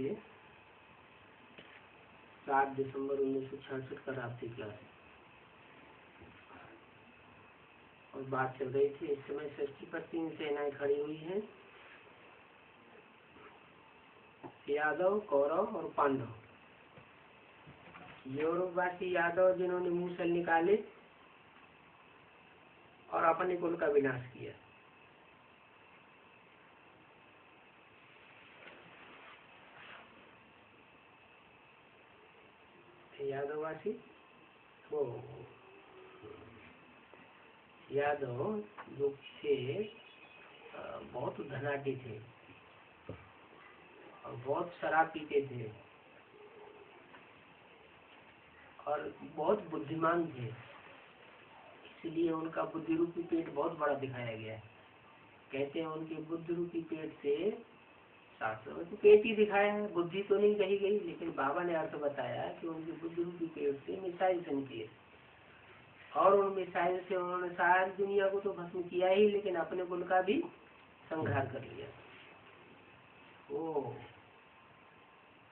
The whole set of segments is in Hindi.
देखिए 7 दिसंबर 1966 का रात्रि क्लास और बात चल रही थी। इस समय षष्ठी पर 3 सेनाएं खड़ी हुई हैं, यादव, कौरव और पांडव। यूरोपवासी यादव जिन्होंने मूसल निकाले और अपने कुल का विनाश किया। यादववासी वो यादव जो थे बहुत धनाढ्य थे और बहुत शराब पीते थे और बहुत बुद्धिमान थे, इसलिए उनका बुद्धि रूपी पेट बहुत बड़ा दिखाया गया है। कहते हैं उनके बुद्धि रूपी पेट से शास्त्रों में तो पेट ही दिखाया है, बुद्धि तो नहीं कही गई, लेकिन बाबा ने अर्थ बताया कि उनकी बुद्धि रूपी पेट से मिसाइल निकली और उन मिसाइल से उन्होंने सारी दुनिया को तो भस्म किया ही, लेकिन अपने कुल का भी संहार कर लिया। ओ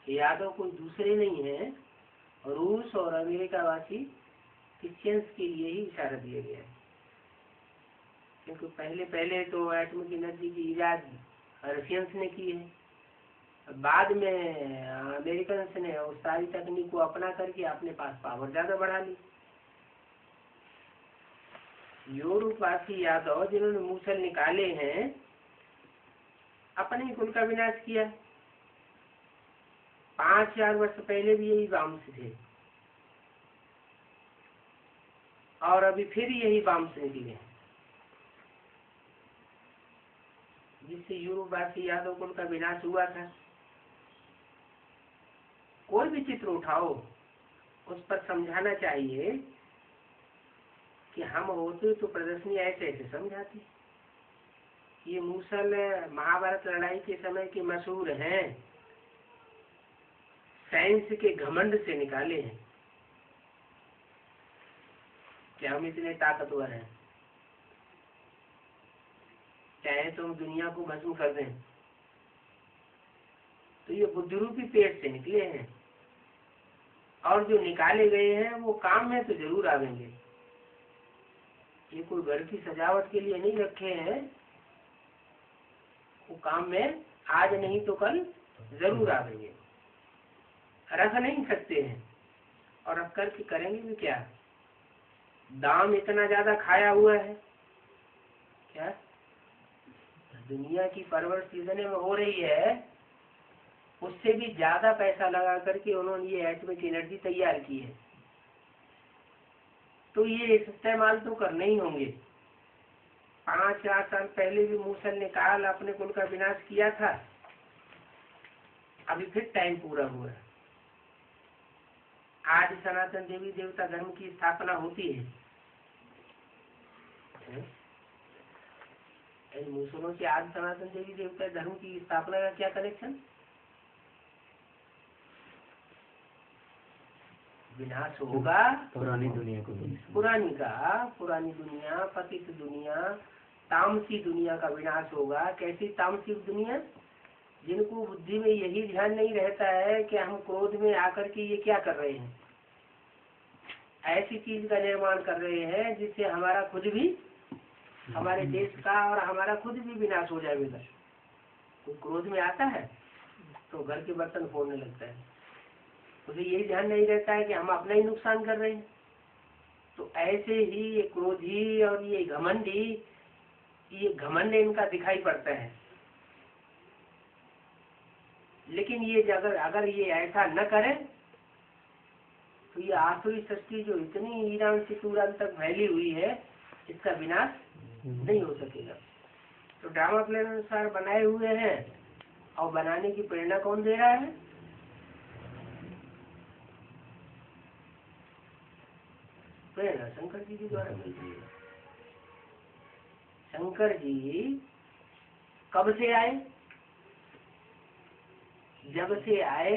यादव कोई दूसरे नहीं है, रूस और अमेरिका वासी क्रिश्चियंस के लिए ही इशारा दिया गया है, क्योंकि पहले तो एटॉमिक एनर्जी की इजाद रशियंस ने की है, बाद में अमेरिकन ने उस सारी तकनीक को अपना करके अपने पास पावर ज्यादा बढ़ा ली। यूरोपवासी यादव जिन्होंने मूसल निकाले हैं, अपने कुल का विनाश किया। 5000 वर्ष पहले भी यही वामस थे और अभी फिर यही वामस निकले, जिससे यूरोपवासी यादव कुल का विनाश हुआ था। कोई भी चित्र उठाओ, उस पर समझाना चाहिए कि हम होते तो प्रदर्शनी ऐसे ऐसे समझाती। ये मूसल महाभारत लड़ाई के समय के मशहूर हैं, साइंस के घमंड से निकाले हैं कि हम इतने ताकतवर हैं, चाहे तुम दुनिया को भस्म कर दें। तो ये बुद्धिरूपी पेट से निकले हैं और जो निकाले गए हैं वो काम में तो जरूर आवेंगे। ये कोई घर की सजावट के लिए नहीं रखे हैं, वो काम में आज नहीं तो कल जरूर आवेंगे। रख नहीं सकते हैं और रख करके करेंगे भी क्या? दाम इतना ज्यादा खाया हुआ है, क्या दुनिया की परवरिश जितने में हो रही है उससे भी ज्यादा पैसा लगा करके उन्होंने ये एटॉमिक एनर्जी तैयार की है। तो ये इस्तेमाल तो करने ही होंगे। 5-4 साल पहले भी मूसल ने काल अपने कुल का विनाश किया था, अभी फिर टाइम पूरा हुआ। आज सनातन देवी देवता धर्म की स्थापना होती है। इन मूसलों से आज सनातन देवी देवता धर्म की स्थापना का क्या कनेक्शन? विनाश होगा पुरानी दुनिया को, पुरानी दुनिया, पतित दुनिया, तामसी दुनिया का विनाश होगा। कैसी तामसिक दुनिया? जिनको बुद्धि में यही ध्यान नहीं रहता है कि हम क्रोध में आकर के ये क्या कर रहे हैं, ऐसी चीज का निर्माण कर रहे हैं जिससे हमारा खुद भी, हमारे देश का और हमारा खुद भी विनाश हो जाएगा। तो क्रोध में आता है तो घर के बर्तन फोड़ने लगता है, उसे यही ध्यान नहीं रहता है कि हम अपना ही नुकसान कर रहे हैं। तो ऐसे ही ये क्रोधी और ये घमंडी, ये घमंड इनका दिखाई पड़ता है। लेकिन ये अगर ये ऐसा न करे तो ये आसुरी सृष्टि जो इतनी ईरान से तुरान तक फैली हुई है, इसका विनाश नहीं हो सकेगा। तो ड्रामा प्लान अनुसार बनाए हुए हैं और बनाने की प्रेरणा कौन दे रहा है? प्रेरणा शंकर जी के द्वारा मिलती है। शंकर जी कब से आए? जब से आए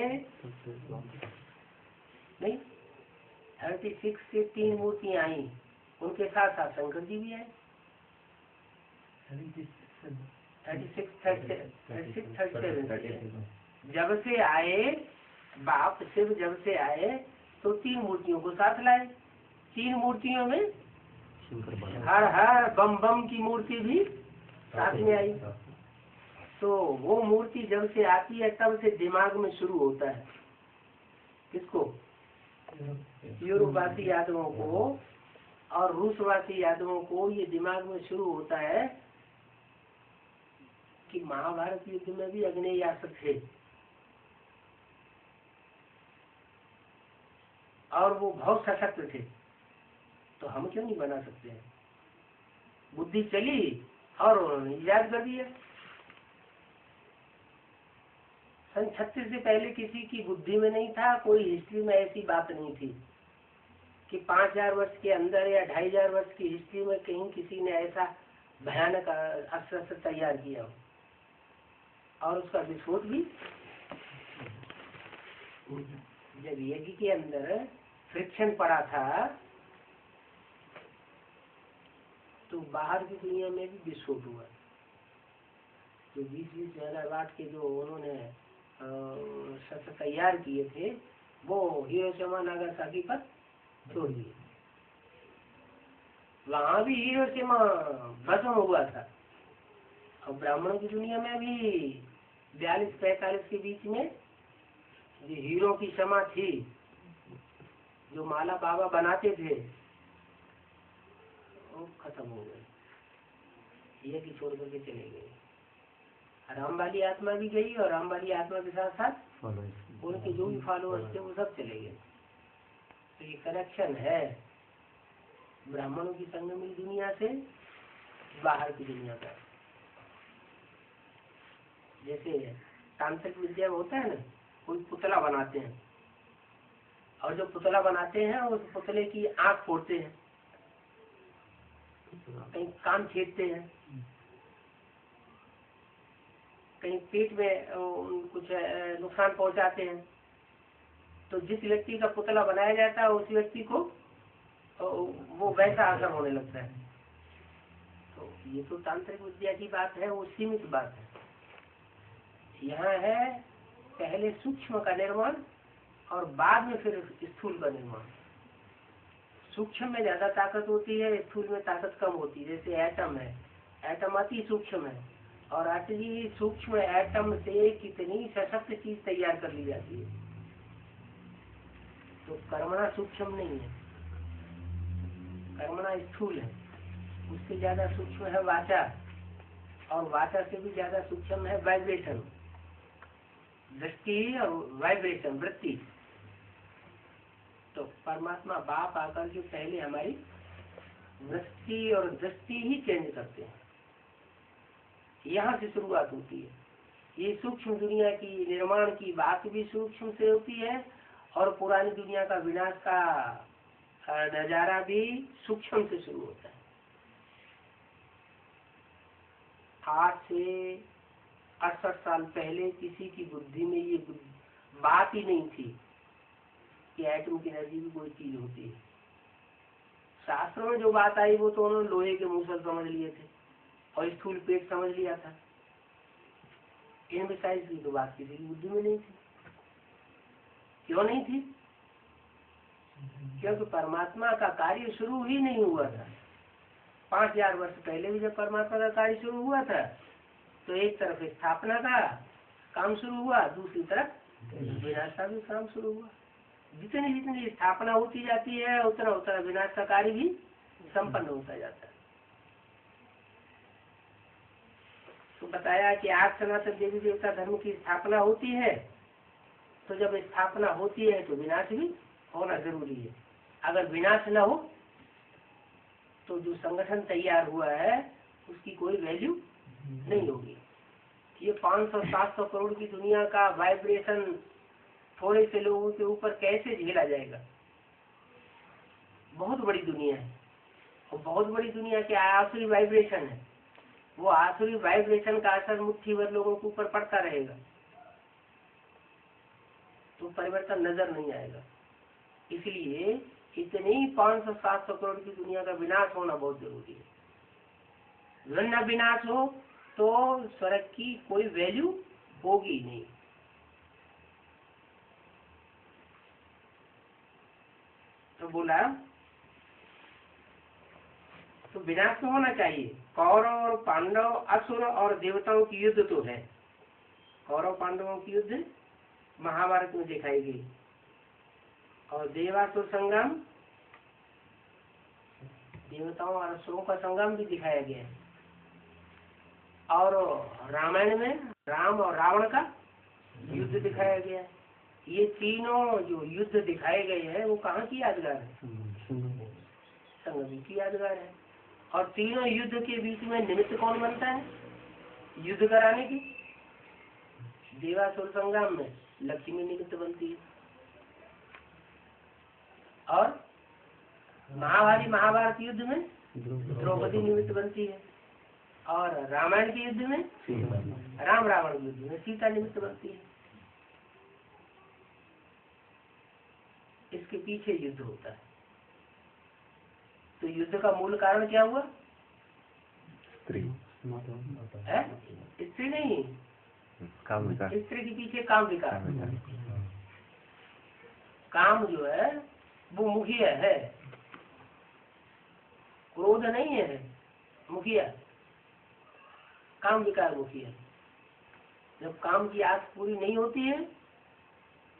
नहीं, 36 से 3 मूर्तियां आई, उनके साथ साथ शंकर जी भी आए। 36, 37 जब से आए बाप शिव, जब से आए तो 3 मूर्तियों को साथ लाए। 3 मूर्तियों में हर हर बम बम की मूर्ति भी साथ में आई। तो वो मूर्ति जब से आती है तब से दिमाग में शुरू होता है, किसको? यूरोपवासी यादवों को और रूसवासी यादवों को ये दिमाग में शुरू होता है कि महाभारत युद्ध में भी आग्नेयास्त्र थे और वो बहुत सशक्त थे, तो हम क्यों नहीं बना सकते हैं? बुद्धि चली और इजाद कर दिया। सन 36 से पहले किसी की बुद्धि में नहीं था, कोई हिस्ट्री में ऐसी बात नहीं थी कि 5000 वर्ष के अंदर या 2500 वर्ष की हिस्ट्री में कहीं किसी ने ऐसा भयानक अस्त्र तैयार किया हो और उसका विस्फोट भी। जब यज्ञ के अंदर फ्रिक्शन पड़ा था तो बाहर की दुनिया में भी विस्फोट हुआ। जो 20,000 वाट के जो उन्होंने शस्त्र तैयार किए थे वो हिरोशिमा नागासाकी पर छोड़ दिए। वहां भी हिरोशिमा भस्म हुआ था और ब्राह्मणों की दुनिया में भी 42-45 के बीच में जो हीरो की क्षमा थी, जो माला बाबा बनाते थे, वो खत्म हो गए, ये की छोड़ करके चले गए। राम वाली आत्मा भी गई और राम वाली आत्मा के साथ साथ उनके जो भी फॉलोअर्स थे वो सब चले गए। तो ये कनेक्शन है ब्राह्मणों की संगमी दुनिया से बाहर की दुनिया का। जैसे तांत्रिक विद्या में होता है ना, कोई पुतला बनाते हैं और जो पुतला बनाते हैं उस पुतले की आंख फोड़ते हैं, कहीं कान छेदते हैं, कहीं पेट में कुछ नुकसान पहुंचाते हैं। तो जिस व्यक्ति का पुतला बनाया जाता है उस व्यक्ति को वो वैसा असर होने लगता है। तो ये तो तांत्रिक विद्या की बात है, वो सीमित बात है। यहाँ है पहले सूक्ष्म का निर्माण और बाद में फिर स्थूल का निर्माण। सूक्ष्म में ज्यादा ताकत होती है, स्थूल में ताकत कम होती है। जैसे एटम है, एटम अति सूक्ष्म है और अति सूक्ष्म एटम से कितनी सशक्त चीज तैयार कर ली जाती है। तो कर्मणा सूक्ष्म नहीं है, कर्मणा स्थूल है। उससे ज्यादा सूक्ष्म है वाचा और वाचा से भी ज्यादा सूक्ष्म है वाइब्रेशन, दृष्टि और वाइब्रेशन, वृत्ति। तो परमात्मा बाप आकर जो पहले हमारी वृत्ति और दृष्टि ही चेंज करते हैं, यहाँ से शुरुआत होती है। ये सूक्ष्म दुनिया की निर्माण की बात भी सूक्ष्म से होती है और पुरानी दुनिया का विनाश का नजारा भी सूक्ष्म से शुरू होता है। आज से 68 साल पहले किसी की बुद्धि में ये बात ही नहीं थी कि एटम की एनर्जी भी कोई चीज होती है। शास्त्रों में जो बात आई वो तो उन्होंने लोहे के मूसल समझ लिए थे और स्थूल पेट समझ लिया था। इनमें साइज की तो बात किसी की बुद्धि में नहीं थी। क्यों नहीं थी? क्योंकि परमात्मा का कार्य शुरू ही नहीं हुआ था। 5000 वर्ष पहले भी जब परमात्मा का कार्य शुरू हुआ था तो एक तरफ स्थापना का काम शुरू हुआ, दूसरी तरफ विनाश का भी काम शुरू हुआ। जितनी जितनी स्थापना होती जाती है उतना उतना विनाश का कार्य भी संपन्न होता जाता है। तो बताया कि आज सनातन देवी देवता धर्म की स्थापना होती है, तो जब स्थापना होती है तो विनाश भी होना जरूरी है। अगर विनाश न हो तो जो संगठन तैयार हुआ है उसकी कोई वैल्यू नहीं होगी। ये 500-700 करोड़ की दुनिया का वाइब्रेशन थोड़े से लोगों के ऊपर कैसे झेला जाएगा? बहुत बड़ी दुनिया है और बहुत बड़ी दुनिया के आसुरी वाइब्रेशन है। वो आसुरी वाइब्रेशन का असर मुट्ठी भर लोगों के ऊपर पड़ता रहेगा तो परिवर्तन नजर नहीं आएगा। इसलिए इतनी 500-700 करोड़ की दुनिया का विनाश होना बहुत जरूरी है। न विनाश हो तो स्वर्ग की कोई वैल्यू होगी नहीं। तो बोला तो विनाश तो होना चाहिए। कौरव और पांडव, असुर और देवताओं की युद्ध तो है। कौरव पांडवों की युद्ध महाभारत में दिखाई गई, और देवासुर संग्राम, देवताओं और असुरों का संग्राम भी दिखाया गया है। और रामायण में राम और रावण का युद्ध दिखाया गया है। ये तीनों जो युद्ध दिखाए गए हैं वो कहाँ की यादगार है? संगम की यादगार है। और तीनों युद्ध के बीच में निमित्त कौन बनता है युद्ध कराने की? देवासुर संग्राम में लक्ष्मी निमित्त बनती है, और महाभारत युद्ध में द्रौपदी निमित्त बनती है, और रामायण के युद्ध में राम रावण युद्ध में सीता निमित्त बनती है। इसके पीछे युद्ध होता है। तो युद्ध का मूल कारण क्या हुआ? स्त्री नहीं, काम विकार। स्त्री के पीछे काम विकार। काम जो है वो मुखिया है, क्रोध नहीं है मुखिया, काम विकार मुखिया। जब काम की आस पूरी नहीं होती है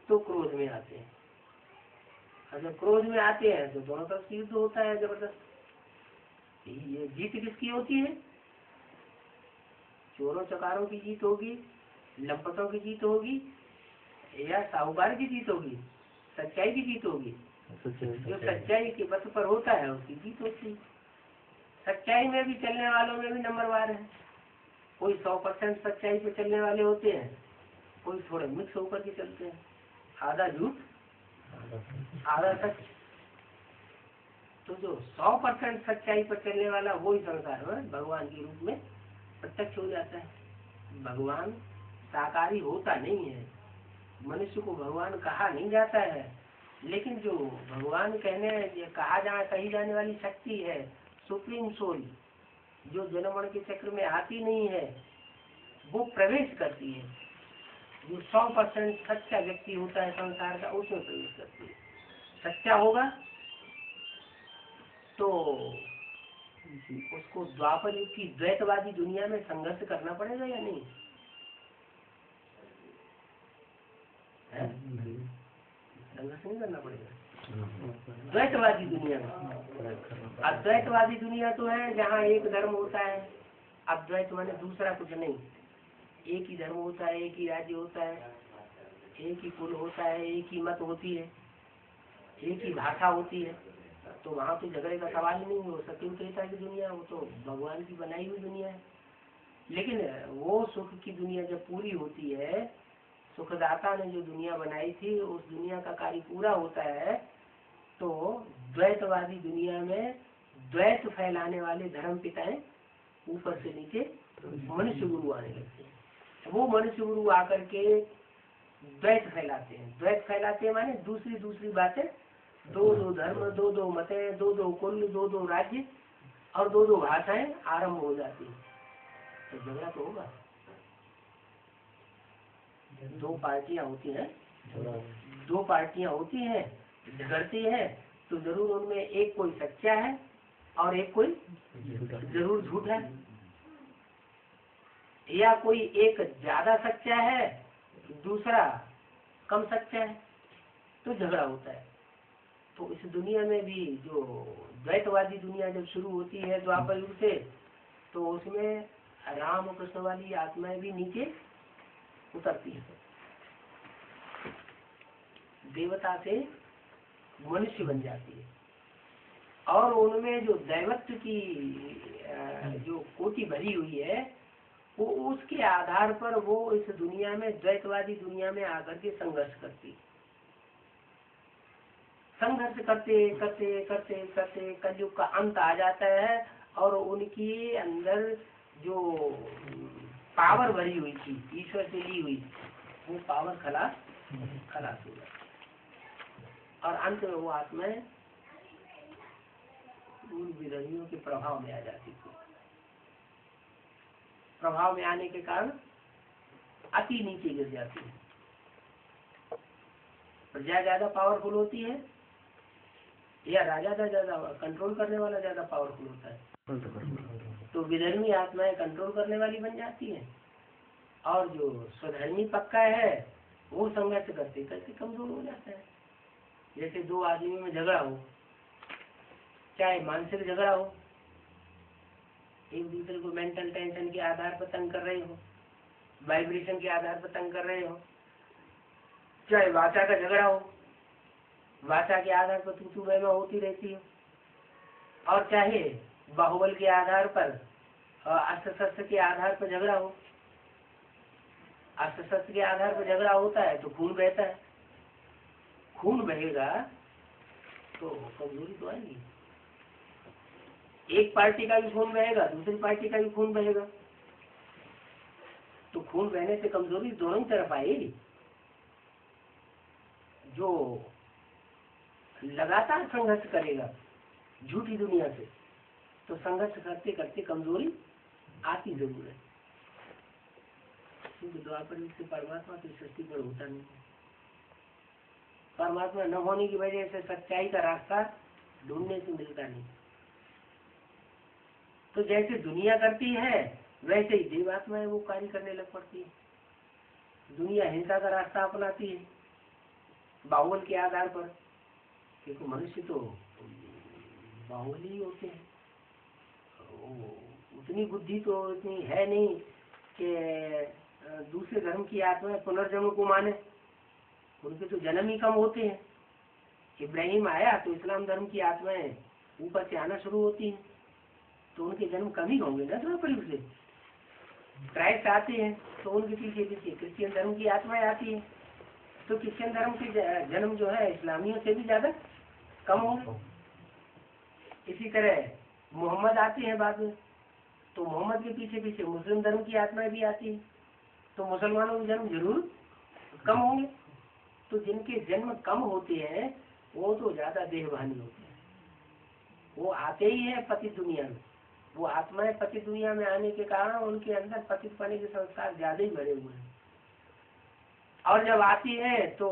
तो क्रोध में आते हैं, और जब क्रोध में आते हैं तो दोनों तरफ से युद्ध होता है जबरदस्त। ये जीत किसकी होती है? चोरों चकारों की जीत होगी, लंपटों की जीत होगी, या साहूकार की जीत होगी? सच्चाई की जीत होगी। जो सच्चाई के पथ पर होता है उसकी जीत होती है। सच्चाई में भी चलने वालों में भी नंबरवार है। कोई 100% सच्चाई पे चलने वाले होते हैं, कोई थोड़े मिक्स होकर के चलते हैं, आधा झूठ आधा सच। तो जो 100% सच्चाई पर चलने वाला वो ही संसार में भगवान के रूप में प्रत्यक्ष हो जाता है। भगवान साकारी होता नहीं है, मनुष्य को भगवान कहा नहीं जाता है, लेकिन जो भगवान कही जाने वाली शक्ति है, सुप्रीम सोल, जो जन्म मरण के चक्र में आती नहीं है, वो प्रवेश करती है। जो 100% सच्चा व्यक्ति होता है संसार का, उसमें प्रवेश करती है। सच्चा होगा तो उसको द्वापर युग की द्वैतवादी दुनिया में संघर्ष करना पड़ेगा या नहीं? संघर्ष नहीं करना पड़ेगा द्वैतवादी दुनिया में। अद्वैतवादी दुनिया तो है जहाँ एक धर्म होता है, अद्वैत माने दूसरा कुछ नहीं, एक ही धर्म होता है, एक ही राज्य होता है, एक ही कुल होता है, एक ही मत होती है, एक ही भाषा होती है। तो वहाँ तो झगड़े का सवाल ही नहीं हो। सत्यता की दुनिया वो तो भगवान की बनाई हुई दुनिया है। लेकिन वो सुख की दुनिया जब पूरी होती है, सुखदाता ने जो दुनिया बनाई थी उस दुनिया का कार्य पूरा होता है, तो द्वैतवादी दुनिया में द्वैत फैलाने वाले धर्म पिताएं ऊपर से नीचे मनुष्य गुरु आने लगते हैं। वो मनुष्य गुरु आकर के द्वैत फैलाते हैं। द्वैत फैलाते हैं माने दूसरी बातें, दो धर्म, दो मतें, दो कुल, दो राज्य और दो भाषाएं आरंभ हो जाती है। तो झगड़ा तो होगा। दो पार्टियां होती हैं, झगड़ती हैं, तो जरूर उनमें एक कोई सच्चा है और एक कोई जरूर झूठा है, या कोई एक ज्यादा सच्चा है दूसरा कम सच्चा है, तो झगड़ा होता है। तो इस दुनिया में भी जो द्वैतवादी दुनिया जब शुरू होती है द्वापर युग से, तो उसमें राम और कृष्ण वाली आत्माएं भी नीचे उतरती है, देवता से मनुष्य बन जाती है, और उनमें जो दैवत्व की जो कोटि भरी हुई है वो उसके आधार पर वो इस दुनिया में द्वैतवादी दुनिया में आकर के संघर्ष करती है। संघर्ष करते करते करते करते कलयुग का अंत आ जाता है, और उनकी अंदर जो पावर भरी हुई थी ईश्वर से ली हुई, वो पावर खलास हो जाती है, और अंत में वो आत्माएं उन विरोधियों के प्रभाव में आ जाती थी। प्रभाव में आने के कारण अति नीचे गिर जाती है। प्रजा ज्यादा पावरफुल होती है या राजा का ज्यादा कंट्रोल करने वाला ज्यादा पावरफुल होता है। तो विधर्मी आत्माएं कंट्रोल करने वाली बन जाती है, और जो स्वधर्मी पक्का है वो संघर्ष करते करते कमजोर हो जाता है। जैसे दो आदमी में झगड़ा हो, चाहे मानसिक झगड़ा हो, एक दूसरे को मेंटल टेंशन के आधार पर तंग कर रहे हो, वाइब्रेशन के आधार पर तंग कर रहे हो, चाहे वाचा का झगड़ा हो, वाचा के आधार पर तू मैं होती रहती हो, और चाहे बाहुबल के आधार पर अस्त्र शस्त्र के आधार पर झगड़ा हो। अस्त्र शस्त्र के आधार पर झगड़ा होता है तो खून बहता है, खून बहेगा तो कमजोरी तो आएगी। एक पार्टी का भी खून बहेगा, दूसरी पार्टी का भी खून बहेगा, तो खून बहने से कमजोरी दोनों ही तरफ आएगी। जो लगातार संघर्ष करेगा झूठी दुनिया से, तो संघर्ष करते करते कमजोरी आती जरूर है। क्योंकि द्वापर युग से परमात्मा की सृष्टि पर होता नहीं, परमात्मा न होने की वजह से सच्चाई का रास्ता ढूंढने से मिलता नहीं। तो जैसे दुनिया करती है वैसे ही देवात्माएं वो कार्य करने लग पड़ती है। दुनिया हिंसा का रास्ता अपनाती है बाहुबल के आधार पर, क्योंकि मनुष्य तो बाहुबल ही होते हैं। उतनी बुद्धि तो इतनी है नहीं कि दूसरे धर्म की आत्माएं पुनर्जन्म को माने, उनके तो जन्म ही कम होते हैं। इब्राहिम आया तो इस्लाम धर्म की आत्माएं ऊपर से आना शुरू होती हैं, तो उनके जन्म कम ही होंगे ना द्वापर से। क्राइस्ट आते हैं तो उनके पीछे पीछे क्रिश्चियन धर्म की आत्माएं आती है, तो क्रिश्चियन धर्म के जन्म जो है इस्लामियों से भी ज्यादा कम होंगे। इसी तरह मोहम्मद आते हैं बाद में, तो मोहम्मद के पीछे पीछे मुस्लिम धर्म की आत्माएं भी आती है, तो मुसलमानों के जन्म जरूर कम होंगे। तो जिनके जन्म कम होते हैं वो तो ज्यादा देहभानी होते हैं, वो आते ही है पतित दुनिया में। वो आत्माएं पतित दुनिया में आने के कारण उनके अंदर पतित पने के संस्कार ज्यादा ही भरे हुए हैं, और जब आती है तो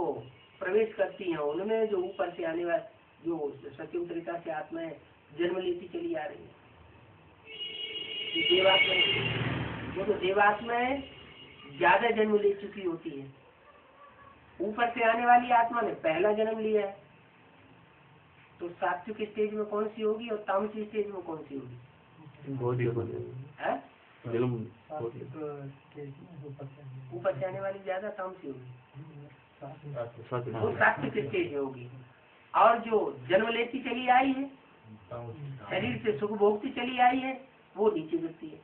प्रवेश करती हैं उनमें जो ऊपर से आने वाले जो सत्यम तरीका से आत्माएं जन्म लेती चली आ रही है। देवात्माएं, जो तो देवात्माएं ज्यादा जन्म ले चुकी होती है, ऊपर से आने वाली आत्मा ने पहला जन्म लिया है, तो सात्विक स्टेज में कौन सी होगी और तामसिक स्टेज में कौन सी होगी? ऊपर से आने वाली ज्यादा तामसी होगी, वो सात्विक स्टेज में होगी। और जो जन्म लेती चली आई है, शरीर से सुख भोगती चली आई है, वो नीचे गिरती है।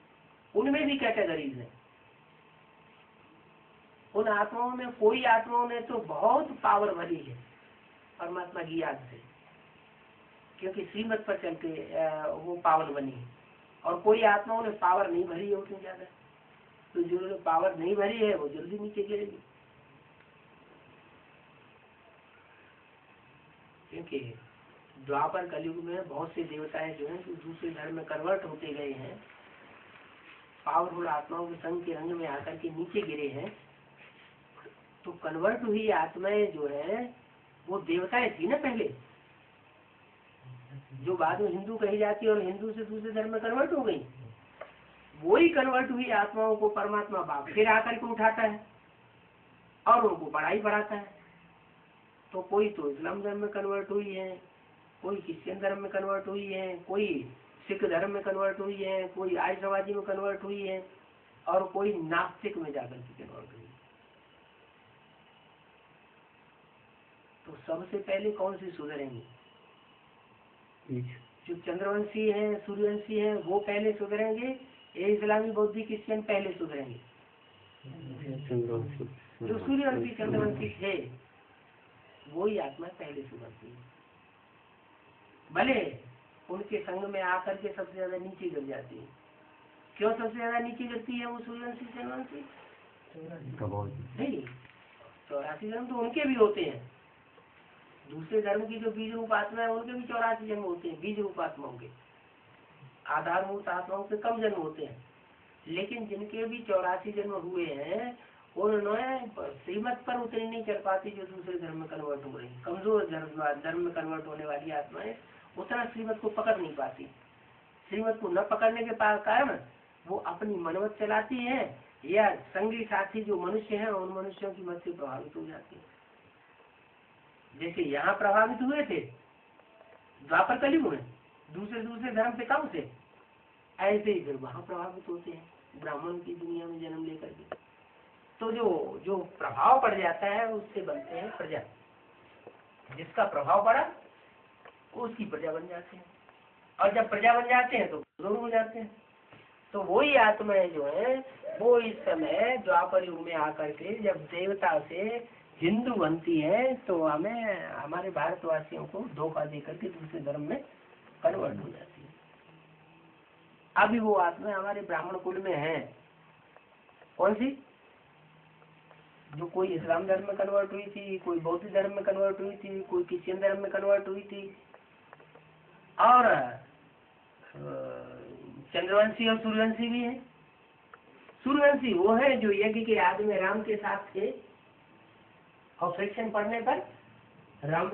उनमें भी कैटेगरीज है। उन आत्माओं में कोई आत्माओं ने तो बहुत पावर भरी है परमात्मा की याद से, क्योंकि श्रीमत पर चलते वो पावर बनी है, और कोई आत्माओं ने पावर नहीं भरी है उतनी ज्यादा, तो जो पावर नहीं भरी है वो जल्दी नीचे गिरेगी। क्योंकि द्वापर कलयुग में बहुत से देवताएं जो हैं दूसरे धर्म में कन्वर्ट होते गए हैं, पावरफुल आत्माओं के संग के रंग में आकर के नीचे गिरे हैं। तो कन्वर्ट हुई आत्माएं जो है वो देवताएं थी ना पहले, जो बाद में हिंदू कही जाती है और हिंदू से दूसरे धर्म में कन्वर्ट हो गई। वही कन्वर्ट हुई आत्माओं को परमात्मा बाप फिर आकर के उठाता है और उनको पढ़ाई पढ़ाता है। तो कोई तो इस्लाम धर्म में कन्वर्ट हुई है, कोई क्रिश्चियन धर्म में कन्वर्ट हुई है, कोई सिख धर्म में कन्वर्ट हुई है, कोई आर्यवादी में कन्वर्ट हुई है, और कोई नास्तिक में जाकर के कन्वर्ट हुई है। तो सबसे पहले कौन सी सुधरेंगे? जो चंद्रवंशी है, सूर्यवंशी है, वो पहले सुधरेंगे, ये इस्लामी बौद्धी क्रिश्चियन पहले सुधरेंगे? जो सूर्यवंशी चंद्रवंशी थे वही आत्मा पहले सुधरती है। भले उनके संग में आकर के सबसे ज्यादा नीचे गिर जाती है। क्यों सबसे ज्यादा नीचे गिरती है वो सूर्यवंशी चंद्रवंशी? नहीं, 84 जन्म तो उनके भी होते हैं। दूसरे धर्म की जो बीज रूप आत्मा है उनके भी 84 जन्म होते हैं, बीज रूप आत्माओं के। आधारभूत आत्माओं के कम जन्म होते हैं, लेकिन जिनके भी 84 जन्म हुए हैं उन्होंने श्रीमत पर उतनी नहीं चल पाती जो दूसरे धर्म में कन्वर्ट हो रही, कमजोर धर्म में कन्वर्ट होने वाली आत्माएं उतना श्रीमत को पकड़ नहीं पाती। श्रीमत को न पकड़ने के कारण वो अपनी मनमत चलाती है या संगी साथी जो मनुष्य हैं उन मनुष्यों की मत से प्रभावित हो जाती है। जैसे यहाँ प्रभावित हुए थे द्वापर कलयुग में दूसरे धर्म से कम से, ऐसे ही फिर वहाँ प्रभावित होते हैं ब्राह्मणों की दुनिया में जन्म लेकर के। तो जो प्रभाव पड़ जाता है उससे बनते हैं प्रजा, जिसका प्रभाव पड़ा उसकी प्रजा बन जाते हैं, और जब प्रजा बन जाते हैं तो कमजोर हो जाते हैं। तो वही आत्माएं जो है वो इस समय द्वापर युग में आकर के जब देवता से हिंदू बनती है तो हमें हमारे भारतवासियों को धोखा देकर के दूसरे धर्म में कन्वर्ट हो जाती है। अभी वो आत्मा हमारे ब्राह्मण कुल में है, कौन सी, जो कोई इस्लाम धर्म में कन्वर्ट हुई थी, कोई बौद्ध धर्म में कन्वर्ट हुई थी, कोई क्रिश्चियन धर्म में कन्वर्ट हुई थी, और चंद्रवंशी और सूर्यवंशी भी है। सूर्यवंशी वो है जो यज्ञ के याद में राम के साथ थे और फ्रिक्शन पड़ने पर राम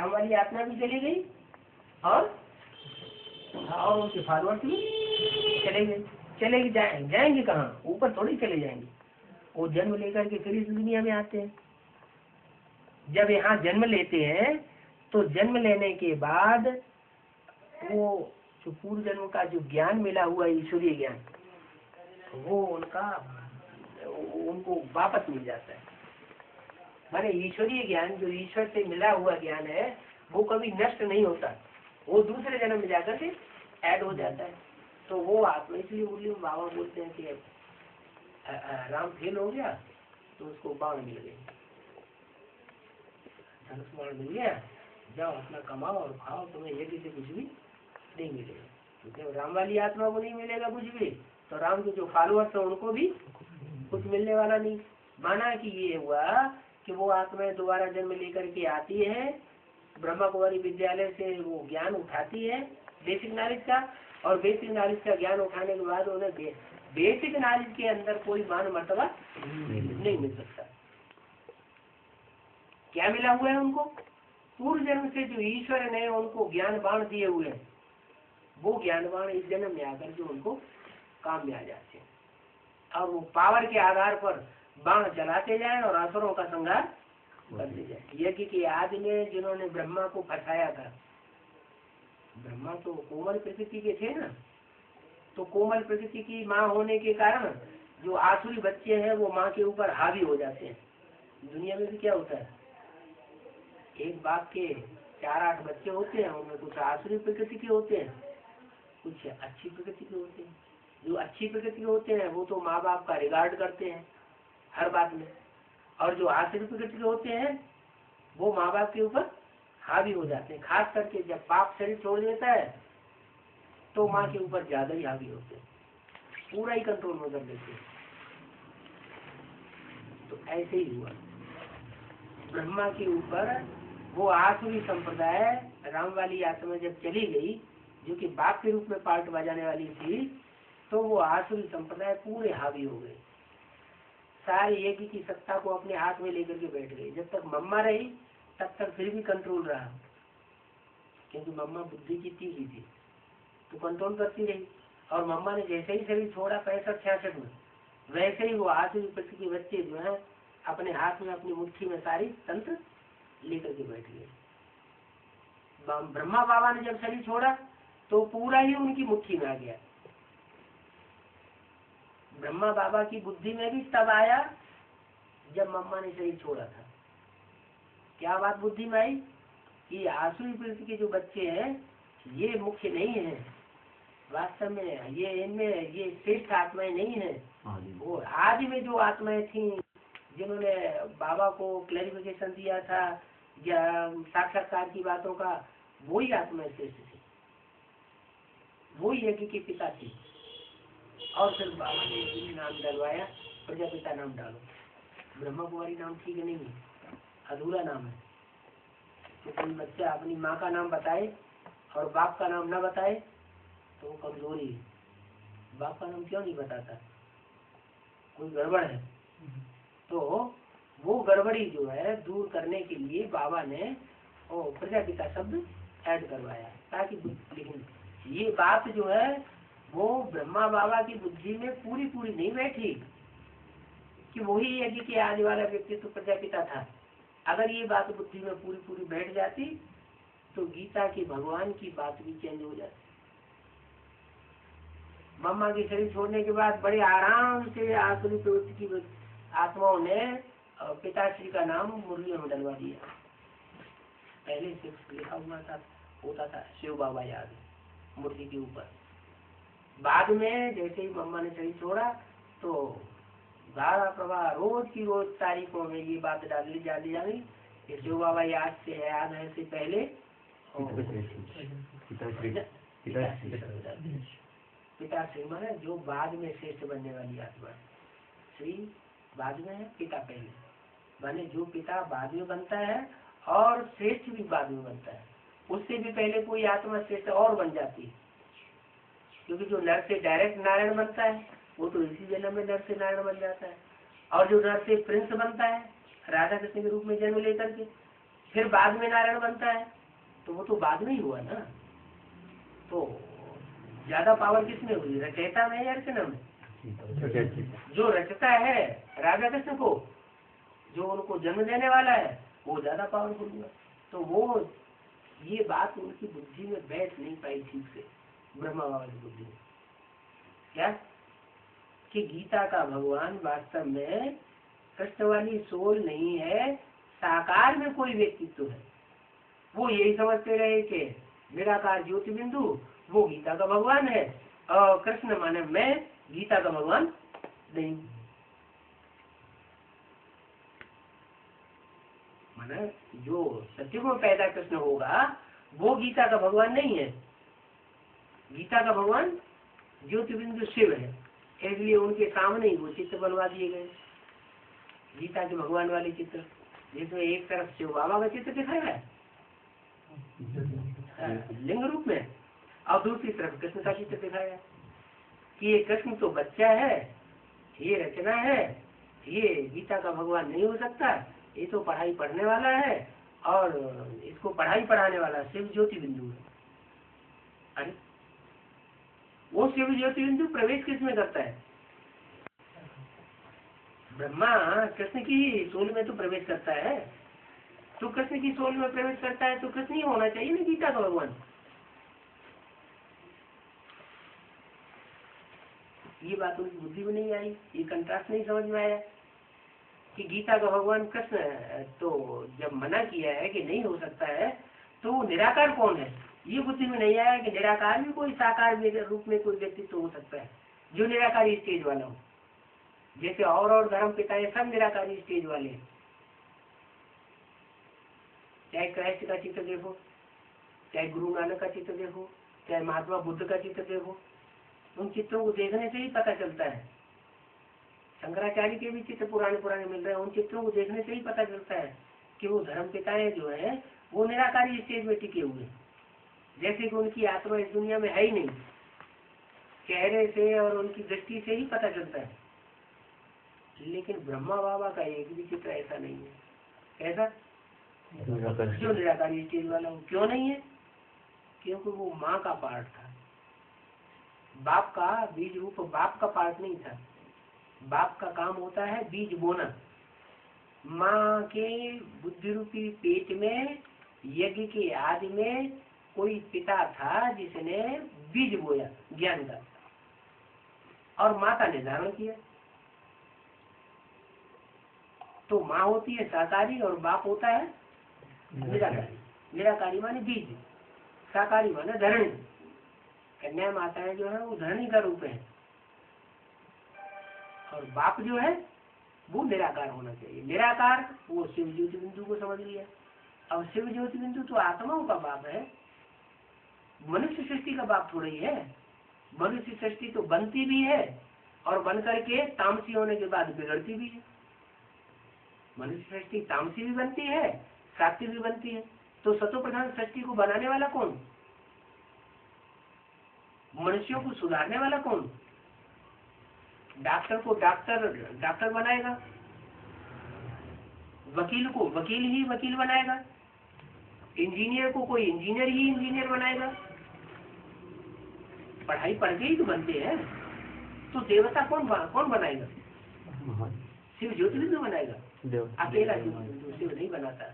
वाली आत्मा भी चली गई और उनके फॉलोअर्स भी चलेगी जाएंगे कहाँ, ऊपर थोड़ी चले जाएंगे, वो जन्म लेकर के फिर इस दुनिया में आते हैं। जब यहाँ जन्म लेते हैं तो जन्म लेने के बाद वो जो पूर्व जन्म का जो ज्ञान मिला हुआ ईश्वरीय ज्ञान वो उनको वापस मिल जाता है। माने ईश्वरीय ज्ञान जो ईश्वर से मिला हुआ ज्ञान है वो कभी नष्ट नहीं होता, वो दूसरे जन्म में जाकर के ऐड हो जाता है। तो वो आत्मा, इसलिए मुरली में बाबा बोलते हैं कि राम फेल हो गया तो उसको बाण मिल गए, धनुष बाण मिल गया, जाओ अपना कमाओ और खाओ, तुम्हें यज्ञ से कुछ भी नहीं मिलेगा। क्योंकि राम वाली आत्मा को नहीं मिलेगा कुछ भी, तो राम के जो फॉलोअर्स है उनको भी कुछ मिलने वाला नहीं। माना कि ये हुआ कि वो आत्माएं दोबारा जन्म लेकर के आती है, ब्रह्मा कुमारी विद्यालय से वो ज्ञान उठाती है बेसिक नॉलेज का, और बेसिक नॉलेज का ज्ञान उठाने के बाद उन्हें बेसिक नॉलेज के अंदर कोई मान मर्तबा नहीं मिल सकता। क्या मिला हुआ है उनको, पूर्व जन्म से जो ईश्वर ने उनको ज्ञान बाण दिए हुए हैं वो ज्ञान बाण इस जन्म में आकर के उनको काम में आ जाते हैं, और वो पावर के आधार पर बाण चलाते जाए और असुरों का संहार करते जाए। यज्ञ के आदि में जिन्होंने ब्रह्मा को फंसाया था, ब्रह्मा तो कोमल प्रकृति के थे ना, तो कोमल प्रकृति की माँ होने के कारण जो आसुरी बच्चे हैं वो माँ के ऊपर हावी हो जाते हैं। दुनिया में भी क्या होता है, एक बाप के 4-8 बच्चे होते हैं, उनमें कुछ आसुरी प्रकृति के होते हैं, कुछ अच्छी प्रकृति के होते हैं। जो अच्छी प्रकृति के होते हैं वो तो माँ बाप का रिगार्ड करते हैं हर बात में, और जो आसुरी प्रकृति के होते हैं वो माँ बाप के ऊपर हावी हो जाते हैं। खास करके जब बाप शरीर छोड़ देता है तो माँ के ऊपर ज्यादा ही हावी होते हैं, पूरा ही कंट्रोल में कर देते हैं। तो ऐसे ही हुआ ब्रह्मा के ऊपर वो आसुरी संप्रदाय, राम वाली आत्मा जब चली गई जो कि बाप के रूप में पार्ट बजाने वाली थी, तो वो आसुरी संप्रदाय पूरे हावी हो गए, सारे यज्ञ की सत्ता को अपने हाथ में लेकर के बैठ गए। जब तक मम्मा रही तब तक फिर भी कंट्रोल रहा, क्योंकि मम्मा बुद्धि की तीखी थी तो कंट्रोल करती रही। और मम्मा ने जैसे ही शरीर छोड़ा 65-66 में, वैसे ही वो आसुरी प्रकृति के बच्चे जो है अपने हाथ में अपनी मुट्ठी में सारी तंत्र लेकर के बैठ गए। ब्रह्मा बाबा ने जब शरीर छोड़ा तो पूरा ही उनकी मुट्ठी में आ गया। ब्रह्मा बाबा की बुद्धि में भी तब आया जब मम्मा ने शरीर छोड़ा था। क्या बात बुद्धि में आई कि आसुरी प्रकृति के जो बच्चे हैं ये मुख्य नहीं है, वास्तव में ये इनमें ये श्रेष्ठ आत्माएं नहीं है। वो आदि में जो आत्माएं थी जिन्होंने बाबा को क्लैरिफिकेशन दिया था या साक्षात्कार की बातों का, वही आत्माएं श्रेष्ठ थी, वही यज्ञ की पिता थी। और फिर बाबा ने नाम डलवाया, प्रजापिता नाम डालो। ब्रह्मा कुमारी नाम ठीक नहीं है, अधूरा नाम है। तो कोई बच्चा अपनी माँ का नाम बताए और बाप का नाम न बताए तो वो कमजोरी है। बाप का नाम क्यों नहीं बताता, कोई गड़बड़ है। तो वो गड़बड़ी जो है दूर करने के लिए बाबा ने प्रजापिता शब्द ऐड करवाया, ताकि लेकिन ये बात जो है वो ब्रह्मा बाबा की बुद्धि में पूरी पूरी नहीं बैठी कि वही यज्ञ के आने वाला व्यक्ति तो प्रजापिता था। अगर ये बात बुद्धि में पूरी पूरी बैठ जाती तो गीता के भगवान की बात भी चेंज हो जाती। ब्रह्मा की शरीर छोड़ने के बाद बड़े आराम से आसुरी प्रवृत्ति की आत्माओं ने पिताश्री का नाम मुरलियों में डलवा दिया। पहले से लिखा हुआ था, होता था शिव बाबा याद मूर्ति के ऊपर। बाद में जैसे ही मम्मा ने शरीर छोड़ा तो धारा प्रवाह रोज की रोज तारीखों में ये बात डाली जानी कि शिव बाबा याद से है, याद है से पहले पिताश्री माने जो बाद में श्रेष्ठ बनने वाली आत्मा। श्री बाद में है, पिता पहले, माने जो पिता बाद में बनता है और श्रेष्ठ भी बाद में बनता है। उससे भी पहले कोई आत्मा श्रेष्ठ और बन जाती है, क्योंकि जो नर से डायरेक्ट नारायण बनता है वो तो इसी जन्म में नर से नारायण बन जाता है, और जो नर से प्रिंस बनता है राधा कृष्ण के रूप में जन्म लेकर के फिर बाद में नारायण बनता है, तो वो तो बाद में ही हुआ ना। तो ज्यादा पावर किसमें हुई, रचयिता में या रचना में? जो रचता है राधा कृष्ण को, जो उनको जन्म देने वाला है, वो ज्यादा पावरफुल हुआ। तो वो ये बात उनकी बुद्धि में बैठ नहीं पाई ठीक से, ब्रह्मा बाबा की बुद्धि में। क्या कि गीता का भगवान वास्तव में कृष्ण वाली सोल नहीं है, साकार में कोई व्यक्तित्व है। वो यही समझते रहे कि निराकार ज्योति बिंदु वो गीता का भगवान है, और कृष्ण माने मैं गीता का भगवान नहीं। माने जो सत्य को पैदा कृष्ण होगा वो गीता का भगवान नहीं है। गीता का भगवान ज्योति बिंदु शिव है, इसलिए उनके सामने ही वो चित्र बनवा दिए गए, गीता के भगवान वाले चित्र, जिसमें एक तरफ शिव बाबा का चित्र दिखाया है लिंग रूप में, और दूसरी तरफ कृष्ण का चित्र दिखाया है कि ये कृष्ण तो बच्चा है, ये रचना है, ये गीता का भगवान नहीं हो सकता, ये तो पढ़ाई पढ़ने वाला है और इसको पढ़ाई पढ़ाने वाला शिव ज्योति बिंदु है। अरे वो शिव ज्योति बिंदु प्रवेश किसमें करता है? ब्रह्मा कृष्ण की सोल में तो प्रवेश करता है, तो कृष्ण की सोल में प्रवेश करता है तो कृष्ण ही होना चाहिए ना गीता का भगवान। ये बात उनकी बुद्धि में नहीं आई, ये कंट्रास्ट नहीं समझ में आया कि गीता का भगवान कृष्ण है। तो जब मना किया है कि नहीं हो सकता है तो वो निराकार कौन है, ये बुद्धि में नहीं आया कि निराकार भी कोई साकार रूप में कोई व्यक्तित्व हो सकता है जो निराकारी स्टेज वाला हो। जैसे और धर्म पिताएं सब निराकारी स्टेज वाले हैं, चाहे क्राइस्ट का चित्र देखो, चाहे गुरु नानक का चित्र देखो, चाहे महात्मा बुद्ध का चित्र देखो, उन चित्रों को देखने से ही पता चलता है। शंकराचार्य के भी चित्र पुराने मिल रहे हैं, उन चित्रों को देखने से ही पता चलता है कि वो धर्म पिताएं जो है वो निराकारी स्टेज में टिके हुए, जैसे कि उनकी आत्मा इस दुनिया में है ही नहीं, चेहरे से और उनकी दृष्टि से ही पता चलता है। लेकिन ब्रह्मा बाबा का एक भी चित्र ऐसा नहीं है। ऐसा जो निराकारी स्टेज वाला हो, क्यों नहीं है? क्योंकि वो माँ का पार्ट था, बाप का बीज रूप बाप का पार्ट नहीं था। बाप का काम होता है बीज बोना। माँ के बुद्धि रूपी पेट में यज्ञ के आदि में कोई पिता था जिसने बीज बोया ज्ञान का, और माता ने धारण किया। तो माँ होती है साकारी और बाप होता है निराकारी। निराकारी माने बीज, साकारी माने धरणी। कन्या माताएं जो है वो धरणी का रूप है, और बाप जो है वो निराकार होना चाहिए। निराकार वो शिव ज्योति बिंदु को समझ लिया। अब शिव ज्योति बिंदु तो आत्माओं का बाप है, मनुष्य सृष्टि का बाप थोड़ा ही है। मनुष्य सृष्टि तो बनती भी है और बन करके तामसी होने के बाद बिगड़ती भी है। मनुष्य सृष्टि तामसी भी बनती है, सात्विक भी बनती है। तो सतो प्रधान सृष्टि को बनाने वाला कौन? मनुष्यों को सुधारने वाला कौन? डॉक्टर को डॉक्टर बनाएगा, वकील को वकील ही वकील बनाएगा, इंजीनियर को कोई इंजीनियर ही इंजीनियर बनाएगा। पढ़ाई पढ़ के ही तो बनते हैं। तो देवता कौन बनाएगा? शिव ज्योतिर्लिंग बनाएगा, अकेला शिव नहीं बनाता।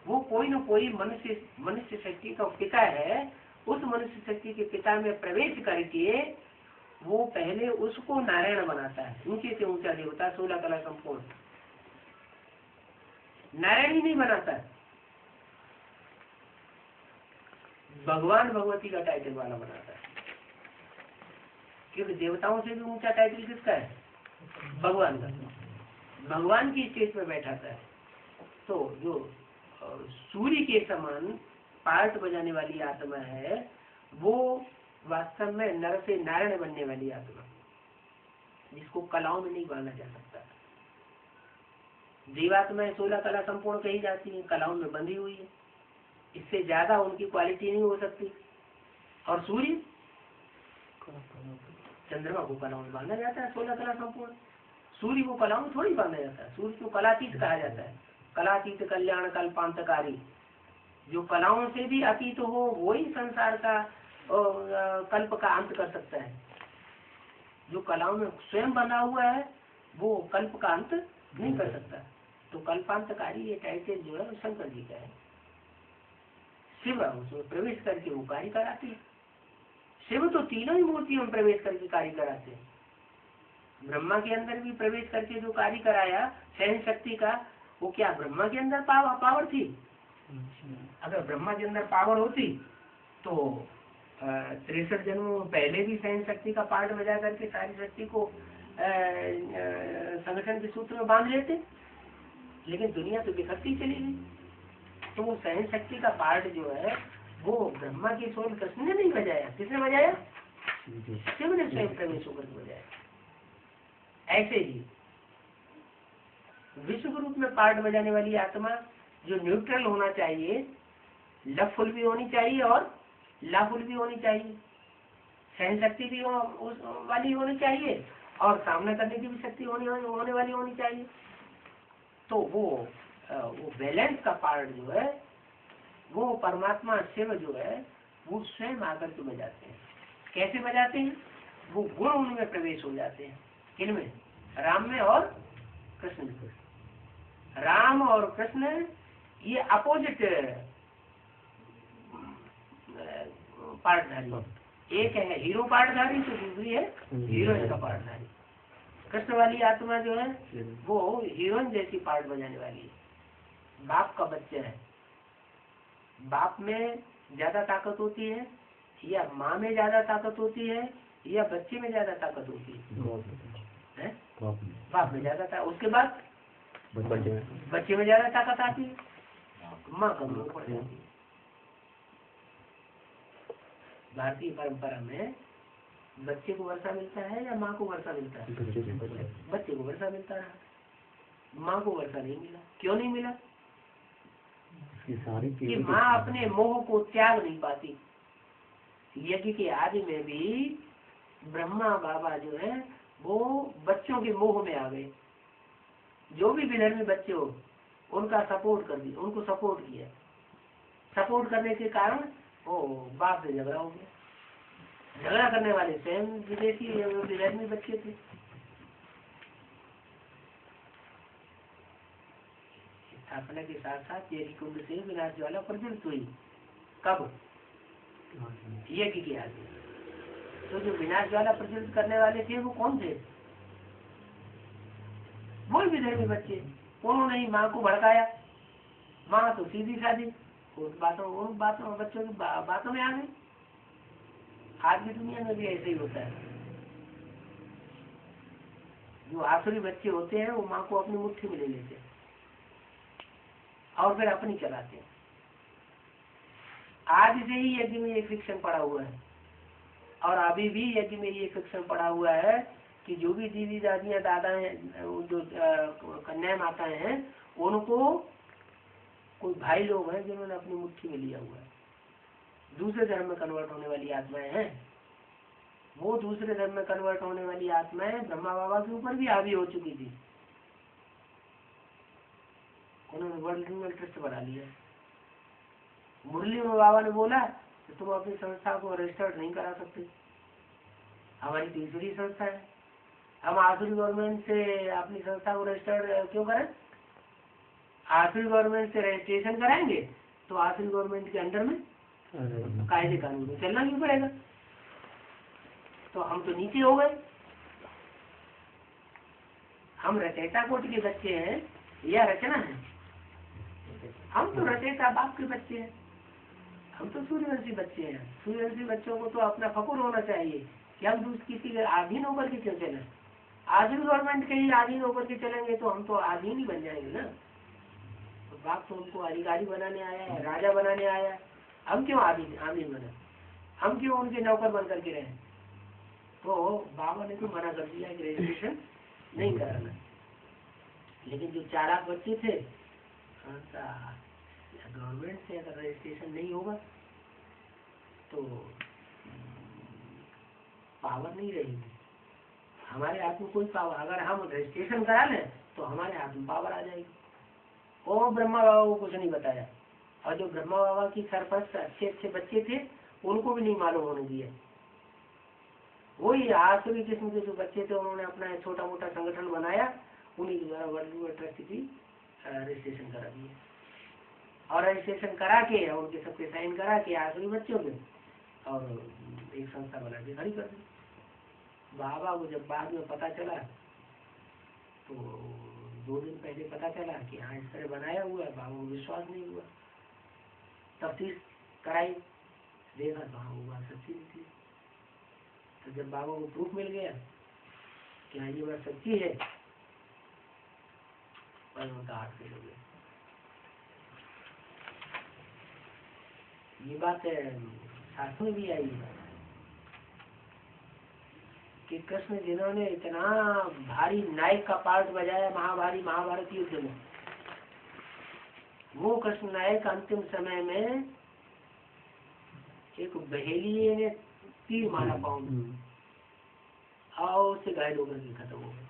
वो कोई न कोई मनुष्य शक्ति का पिता है। उस मनुष्य शक्ति के पिता में प्रवेश करके वो पहले उसको नारायण बनाता है, ऊंचे से ऊंचा देवता, 16 कला संपूर्ण। नारायण ही नहीं बनाता है, भगवान भगवती का टाइटल वाला बनाता है। क्योंकि देवताओं से भी ऊंचा टाइटल किसका है? भगवान का। भगवान की स्टेज पर बैठाता है। तो जो सूर्य के समान पार्ट बजाने वाली आत्मा है, वो वास्तव में नर से नारायण बनने वाली आत्मा, जिसको कलाओं में नहीं बांधा जा सकता। जीवात्मा 16 कला संपूर्ण कही जाती है, कलाओं में बंधी हुई है, इससे ज्यादा उनकी क्वालिटी नहीं हो सकती। और सूर्य चंद्रमा को कलाओं में बांधा जाता है, 16 कला संपूर्ण। सूर्य को कलाओं में थोड़ी बांधा जाता है, सूर्य को कलातीत कहा जाता है। कलातीत कल्याण कल्पांतकारी, जो कलाओं से भी अतीत हो वही संसार का कल्प का अंत कर सकता है। जो कलाओं में स्वयं बना हुआ है वो कल्प का अंत नहीं कर सकता। तो कल्पांतकारी ये टाइटल जो है शंकर जी का है। शिव उसमें प्रवेश करके वो कार्य कराते हैं। शिव तो तीनों ही मूर्तियों में प्रवेश करके कार्य कराते हैं। ब्रह्मा के अंदर भी प्रवेश करके जो कार्य कराया सहन शक्ति का, वो क्या ब्रह्मा के अंदर पावर थी? अगर ब्रह्मा के अंदर पावर होती तो 63 जन्मों पहले भी सहन शक्ति का पार्ट बजा करके सारी शक्ति को संगठन के सूत्र में बांध लेते। लेकिन दुनिया तो बिखरती चली गई। तो वो सहन शक्ति का पार्ट जो है वो ब्रह्मा की सोल कृष्ण ने नहीं बजाया। किसने बजाया? शिव ने स्वयं प्रवेश होकर बजाया। ऐसे ही विश्व रूप में पार्ट बजाने वाली आत्मा जो न्यूट्रल होना चाहिए, लवफुल भी होनी चाहिए और लाफुल भी होनी चाहिए, सहन शक्ति भी वाली होनी चाहिए और सामना करने की भी शक्ति होने वाली होनी चाहिए। तो वो बैलेंस का पार्ट जो है वो परमात्मा शिव जो है वो स्वयं आकर के बजाते हैं। कैसे बजाते हैं? वो गुण उनमें प्रवेश हो जाते हैं। किनमें? राम में और कृष्ण में। राम और कृष्ण ये अपोजिट पार्टधारी, एक है हीरो पार्टधारी तो दूसरी है हीरोइन का पार्टधारी। कृष्ण वाली आत्मा जो है वो हीरोइन जैसी पार्ट बजाने वाली है। बाप का बच्चा है, बाप में ज्यादा ताकत होती है या माँ में ज्यादा ताकत होती है या बच्चे में ज्यादा ताकत होती है? बाप में ज्यादा ताकत, उसके बाद बच्चे में ज्यादा ताकत आती है, माँ कमजोर पड़ जाती है। भारतीय परंपरा में बच्चे को वर्षा मिलता है या माँ को वर्षा मिलता है? बच्चे को वर्षा मिलता है, माँ को वर्षा नहीं मिला। क्यों नहीं मिला? कि माँ अपने मोह को त्याग नहीं पाती। यज्ञ के आदि में भी ब्रह्मा बाबा जो है वो बच्चों के मोह में आ गए। जो भी विधर्मी बच्चे हो उनका सपोर्ट कर दिया, उनको सपोर्ट किया। सपोर्ट करने के कारण वो बाप से झगड़ा हो गया। झगड़ा करने वाले स्वयं विदेशी विधर्मी बच्चे थे। स्थापना के साथ साथ यज्ञ कुंड से विनाश ज्वाला प्रज्वलित हुई। कब? यज्ञ के आगे। तो जो विनाश ज्वाला प्रज्वलित करने वाले थे वो कौन थे? वो विधर्मी बच्चे। उन्होंने ही माँ को भड़काया। माँ तो सीधी साधी उन बातों बच्चों की बातों में आ गई। आज की दुनिया में भी ऐसे ही होता है। जो आसुरी बच्चे होते हैं वो माँ को अपनी मुट्ठी में ले लेते हैं और फिर अपनी चलाते हैं। आज से ही यज्ञ में ये फिक्शन पड़ा हुआ है और अभी भी यज्ञ में ये फिक्शन पड़ा हुआ है कि जो भी दीदी दादियाँ दादा हैं, जो कन्या माताएं हैं, उनको कोई भाई लोग हैं जिन्होंने अपनी मुट्ठी में लिया हुआ है। दूसरे धर्म में कन्वर्ट होने वाली आत्माएं हैं। वो दूसरे धर्म में कन्वर्ट होने वाली आत्माएं ब्रह्मा बाबा के ऊपर भी हावी हो चुकी थी। उन्होंने वर्ल्ड एनिमल ट्रस्ट बना लिया। मुरली में बाबा ने बोला कि तुम अपनी संस्था को रजिस्टर्ड नहीं करा सकते, हमारी तीसरी संस्था है, हम आखिरी गवर्नमेंट से अपनी संस्था को रजिस्टर्ड क्यों करें? आखिरी गवर्नमेंट से रजिस्ट्रेशन कराएंगे तो आखिरी गवर्नमेंट के अंडर में कायदे कानून में चलना क्यों पड़ेगा? तो हम तो नीचे हो गए। हम रचयिता कोटि के बच्चे हैं या रचना है? हम तो रचयिता बाप के बच्चे हैं, हम तो सूर्यवंशी बच्चे हैं। सूर्यवंशी बच्चों को तो अपना फकुर होना चाहिए कि हम दूसरे किसी के अधीन होकर के क्यों चले? आधीन गवर्नमेंट के ही अधीन होकर के चलेंगे तो हम तो अधीन ही बन जाएंगे ना। तो बाप तो हमको अधिकारी बनाने आया है, राजा बनाने आया है, हम क्यों अधीन बने? हम क्यों उनके नौकर बन करके रहे? तो बाबा ने तो मना कर दिया कि रजिस्ट्रेशन नहीं कराना। लेकिन जो चालाक बच्चे थे, गवर्नमेंट से अगर रजिस्ट्रेशन नहीं होगा तो पावर नहीं रहेगी, हमारे हाथ में कोई पावर। अगर हम रजिस्ट्रेशन करा लें तो हमारे हाथ में पावर आ जाएगी। और ब्रह्मा बाबा को कुछ नहीं बताया, और जो ब्रह्मा बाबा की सरपंच अच्छे अच्छे बच्चे थे उनको भी नहीं मालूम होने दिया। वही आखिरी किस्म के जो बच्चे थे उन्होंने अपना छोटा मोटा संगठन बनाया, उन्हीं के द्वारा वर्ल्ड एनिमल ट्रस्ट की रजिस्ट्रेशन करा दिया। और रजिस्ट्रेशन करा के और उनके सबके साइन करा के आखिरी बच्चों के और एक संस्था बना के खड़ी कर दी। बाबा को जब बाद में पता चला तो 2 दिन पहले पता चला कि हाँ इस तरह बनाया हुआ है, बाबा को विश्वास नहीं हुआ। तफ्तीश कराई, देखा तो हाँ वो बात सच्ची थी। तो जब बाबा को प्रूफ मिल गया कि हाँ ये बात सच्ची है, पर उनका हाथ फेल हो गया। ये बात शास्त्रों में भी आई है कि कृष्ण जिन्होंने इतना भारी नायक का पार्ट बजाया महाभारत युद्ध में, वो कृष्ण नायक अंतिम समय में एक बहेलिये ने तीर मारा पाँव में और उससे घायल होकर के खत्म हो गए।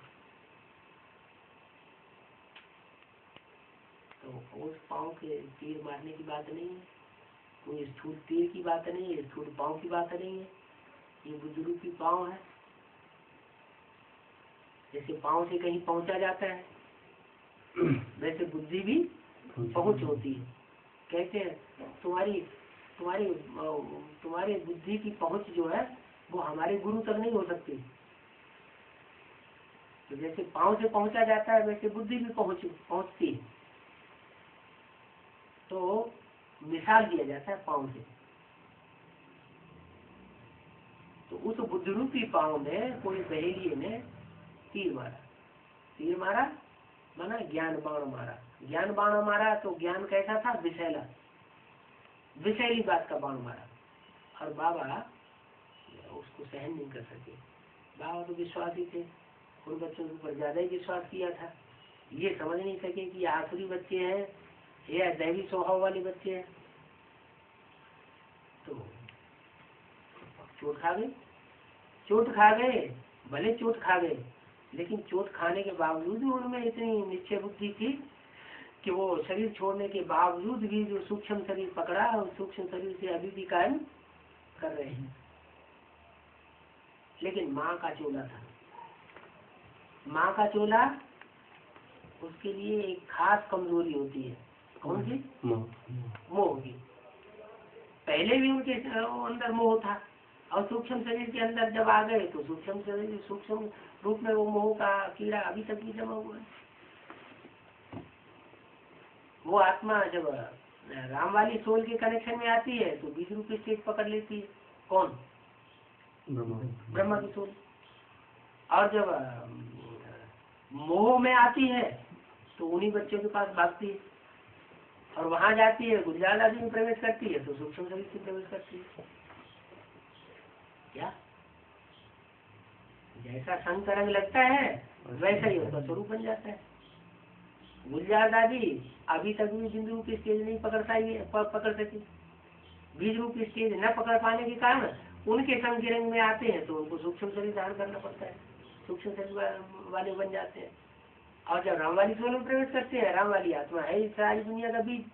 तो उस पाँव के तीर मारने की बात नहीं है, कोई स्थूल तीर की बात नहीं है, स्थूल पाँव की बात नहीं है, ये बुजुर्ग पाँव है। जैसे पाँव से कहीं पहुंचा जाता है वैसे बुद्धि भी पहुंच होती है। कहते हैं तुम्हारे बुद्धि की पहुंच जो है वो हमारे गुरु तक नहीं हो सकती। तो जैसे पाँव से पहुंचा जाता है वैसे बुद्धि भी पहुंचती है। तो मिसाल दिया जाता है पाँव से। तो उस बुद्धिरूपी पाँव में कोई बहेलिये ने तीर मारा माना ज्ञान बाण मारा। ज्ञान बाण मारा तो ज्ञान कैसा था? विषैला, विषैली बात का बाण मारा। और बाबा उसको सहन नहीं कर सके। बाबा तो विश्वासी थे, उन बच्चों के ऊपर ज्यादा ही विश्वास किया था। ये समझ नहीं सके कि आखिरी बच्चे हैं या दैवी स्वभाव वाले बच्चे हैं। तो चोट खा गए, भले चोट खा गए, लेकिन चोट खाने के बावजूद भी उनमें इतनी निश्चय बुद्धि थी कि वो शरीर छोड़ने के बावजूद भी जो सूक्ष्म शरीर पकड़ा और सूक्ष्म शरीर से अभी भी कायम कर रहे हैं। लेकिन माँ का चोला था, माँ का चोला उसके लिए एक खास कमजोरी होती है। कौन सी? मोह की। पहले भी उनके अंदर मोह था और सूक्ष्म शरीर के अंदर जब आ गए तो सूक्ष्म शरीर सूक्ष्म रूप में वो मोह का कीड़ा अभी तक भी जमा हुआ है। वो आत्मा जब राम वाली सोल के कनेक्शन में आती है तो 20 रूपये स्टेज पकड़ लेती है। कौन? ब्रह्मा की सोल। और जब मोह में आती है तो उन्हीं बच्चों के पास भागती है और वहां जाती है, गुजरात आदि में प्रवेश करती है तो सूक्ष्म शरीर से प्रवेश करती है। क्या जैसा संग का रंग लगता है वैसा ही उसका स्वरूप बन जाता है। गुलजार दादी अभी तक भी बिंदु रूप स्टेज नहीं पकड़ सकी। बीज रूप स्टेज न पकड़ पाने के कारण उनके संग के रंग में आते हैं तो उनको सूक्ष्म शरीर धारण करना पड़ता है, सूक्ष्म शरीर वाले बन जाते हैं। और जब राम वाली सोल में प्रवेश करते हैं, राम वाली आत्मा है इस सारी दुनिया का बीज,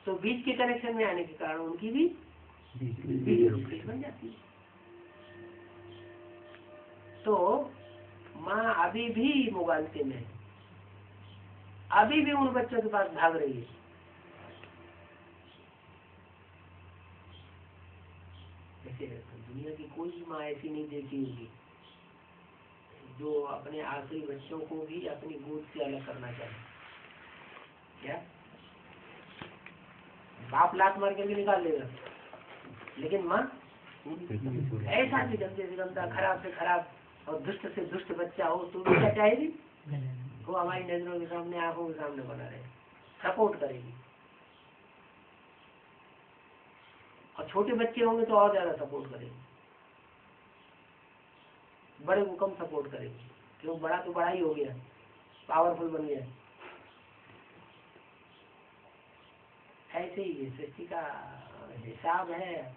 तो बीज के कनेक्शन में आने के कारण उनकी भी बीज बन जाती है। तो माँ अभी भी मुगालते में, अभी भी उन बच्चों के पास भाग रही है। ऐसे दुनिया की कोई माँ ऐसी नहीं देखी होगी जो अपने आखिरी बच्चों को भी अपनी गोद से अलग करना चाहे। क्या बाप लात मार करके निकाल देगा, लेकिन माँ ऐसा भी गंदे से गंदा, खराब से खराब और दुष्ट से दुष्ट बच्चा हो तो भी क्या चाहेगी, वो हमारी नजरों के सामने, आंखों के सामने बना रहे, सपोर्ट करेगी। और छोटे बच्चे होंगे तो और ज्यादा सपोर्ट करेगी, बड़े को कम सपोर्ट करेगी, क्योंकि बड़ा तो बड़ा ही हो गया, पावरफुल बन गया। ऐसे ही ये सृष्टि का हिसाब है,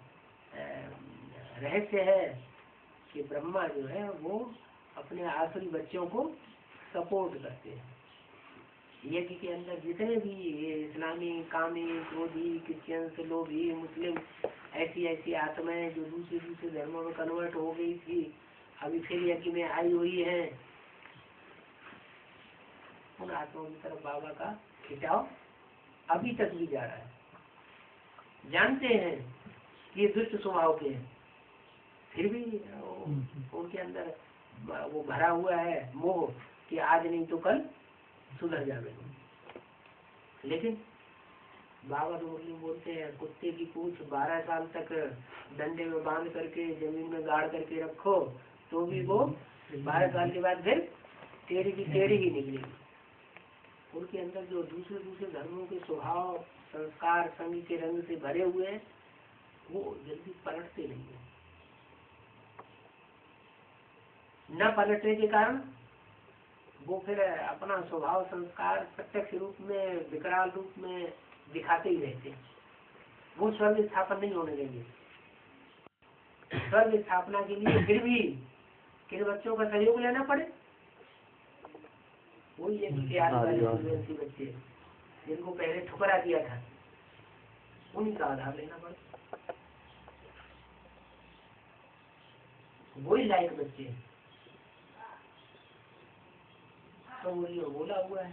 रहस्य है कि ब्रह्मा जो है वो अपने आसुरी बच्चों को सपोर्ट करते हैं। यज्ञ के अंदर जितने भी ये इस्लामी, कामी, क्रोधी, क्रिश्चियंस, लोभी, मुस्लिम, ऐसी ऐसी आत्माएं जो दूसरे दूसरे धर्मों में कन्वर्ट हो गई थी, अभी फिर यज्ञ में आई हुई है, उन आत्माओं की तरफ बाबा का खिंचाव अभी तक भी जा रहा है। जानते हैं ये दुष्ट स्वभाव के हैं, फिर भी उनके अंदर वो भरा हुआ है मोह कि आज नहीं तो कल सुधर जावे। लेकिन बाबा तो मुरली बोलते हैं, कुत्ते की पूंछ 12 साल तक डंडे में बांध करके जमीन में गाड़ करके रखो तो भी वो 12 साल के बाद फिर टेढ़ी की टेढ़ी ही निकलेगी। उनके अंदर जो दूसरे दूसरे धर्मों के स्वभाव, संस्कार, संग के रंग से भरे हुए हैं, वो जल्दी पलटते नहीं है। न पलटने के कारण वो फिर अपना स्वभाव, संस्कार प्रत्यक्ष रूप में, विकराल रूप में दिखाते ही रहते हैं। वो स्वर्ग स्थापन नहीं होने देंगे। स्वर्ग स्थापना के लिए फिर भी किन बच्चों का सहयोग लेना पड़े, वही एक वाले बच्चे जिनको पहले ठुकरा दिया था, उन्हीं का आधार लेना पड़े। वही लायक बच्चे हैं। तो वो बोला हुआ है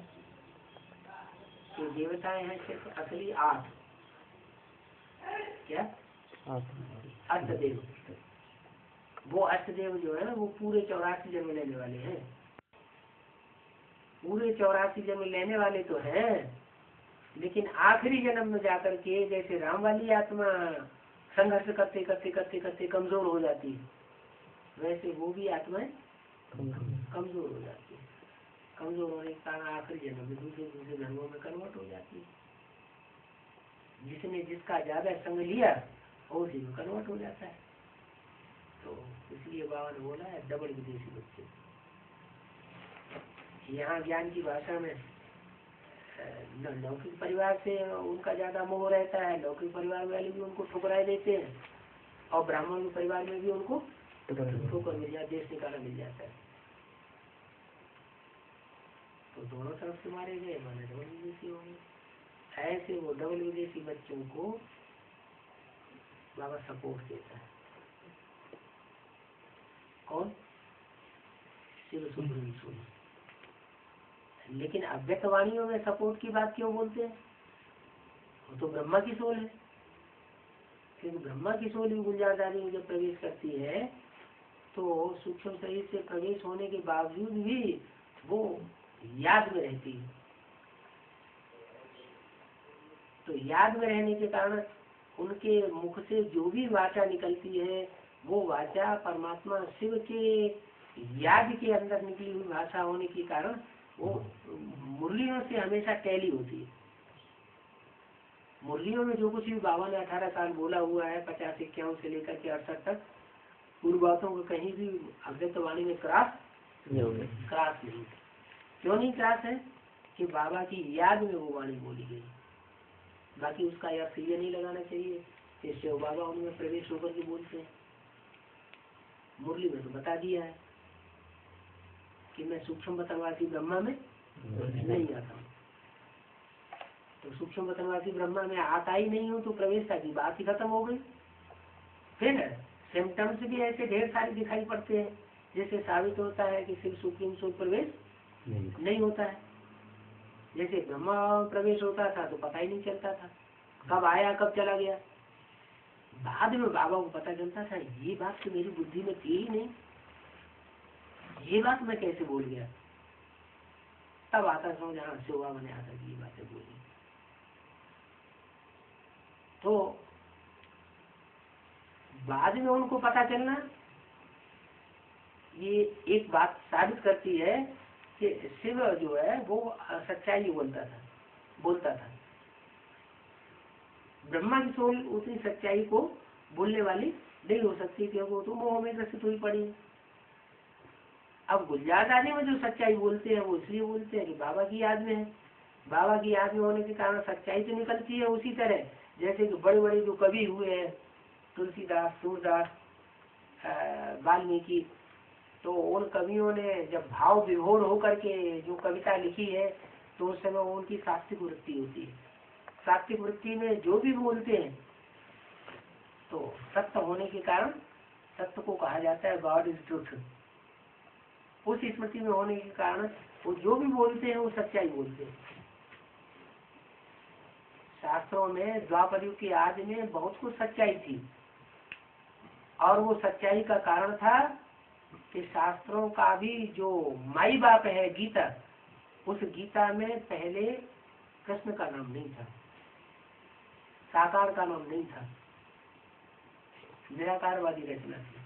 कि देवताएं हैं सिर्फ असली 8। क्या? अष्टदेव। वो अष्टदेव जो है वो पूरे 84 जन्म लेने वाले हैं। पूरे 84 जन्म लेने वाले तो हैं, लेकिन आखिरी जन्म में जाकर के जैसे राम वाली आत्मा संघर्ष करते करते करते करते कमजोर हो जाती है, वैसे वो भी आत्माएं कमजोर हो जाती है। कमजोर होने के कारण आखिरी जन्म में दूसरे दूसरे धर्मों में कन्वर्ट हो जाती है। जिसने जिसका ज्यादा संग लिया और उसी में कन्वर्ट हो जाता है। तो इसलिए बाबा ने बोला है डबल विदेशी बच्चे। यहाँ ज्ञान की भाषा में लौकिक परिवार से उनका ज्यादा मोह रहता है, लौकिक परिवार वाले भी उनको ठुकराए देते हैं, और ब्राह्मण के परिवार में भी उनको ठोकर मिल जाता, देश निकाला मिल जाता है। तो दोनों तरफ से मारे गए, माने डबल विदेशी हो गए। ऐसे वो डबल विदेशी बच्चों को बाबा सपोर्ट देता है। कौन? शिव सुब्रमण्य सोनी। लेकिन अव्यक्त वाणियों में सपोर्ट की बात क्यों बोलते हैं? वो तो ब्रह्मा की सोल है। क्योंकि ब्रह्मा की सोल भी गुंजारदारी आदि में जब प्रवेश करती है तो सूक्ष्म शरीर से प्रवेश होने के बावजूद भी वो याद में रहती है। तो याद में रहने के कारण उनके मुख से जो भी वाचा निकलती है वो वाचा परमात्मा शिव के याद के अंदर निकली हुई भाषा होने के कारण वो मुरलियों से हमेशा टैली होती है। मुरलियों में जो कुछ भी बाबा ने 18 साल बोला हुआ है, 50-51 से लेकर के 68 तक, पूर्व बातों को कहीं भी अव्यक्त वाणी में क्रॉस नहीं। क्यों नहीं क्रॉस है? कि बाबा की याद में वो वाणी बोली गई। बाकी उसका अर्थ ये नहीं लगाना चाहिए कि शिव बाबा उनमें प्रवेश होकर के बोलते हैं। मुरली में तो बता दिया है कि मैं सूक्ष्म पतंगवासी ब्रह्मा में नहीं आता हूँ। तो सूक्ष्म वतनवासी ब्रह्मा में आता ही नहीं हूँ तो प्रवेशता की बात ही खत्म हो गई। फिर सिम्टम्स भी ऐसे ढेर सारे दिखाई पड़ते हैं, जैसे साबित होता है कि सिर्फ सुप्रीम सोल प्रवेश नहीं होता है। जैसे ब्रह्मा प्रवेश होता था तो पता ही नहीं चलता था, कब आया कब चला गया। बाद में बाबा को पता चलता था ये बात तो मेरी बुद्धि में थी ही नहीं, ये बात मैं कैसे भूल गया। तब आता समझ, हाँ शिव बाबा ने आकर ये बातें बोली। तो बाद में उनको पता चलना, ये एक बात साबित करती है कि शिव जो है वो सच्चाई बोलता था। ब्रह्मा की सोल उतनी सच्चाई को बोलने वाली नहीं हो सकती, क्योंकि वो तो मोह में ग्रसित हुई पड़ी है। अब गुलजार आदि में जो सच्चाई बोलते हैं वो इसलिए बोलते हैं कि बाबा की याद में है। बाबा की याद में होने के कारण सच्चाई तो निकलती है। उसी तरह जैसे कि बड़े बड़े जो कवि हुए हैं, तुलसीदास, सूरदास, वाल्मीकि, तो उन कवियों ने जब भाव विभोर होकर के जो कविता लिखी है तो उस समय उनकी सात्विक वृत्ति होती है। सात्विक वृत्ति में जो भी बोलते हैं तो सत्य होने के कारण सत्य को कहा जाता है गॉड इज ट्रुथ। उस स्मृति में होने के कारण वो जो भी बोलते हैं वो सच्चाई बोलते हैं। शास्त्रों में द्वापर युग की आदि में बहुत कुछ सच्चाई थी, और वो सच्चाई का कारण था कि शास्त्रों का भी जो माई बाप है गीता, उस गीता में पहले कृष्ण का नाम नहीं था, साकार का नाम नहीं था, निराकारवादी रचना थी।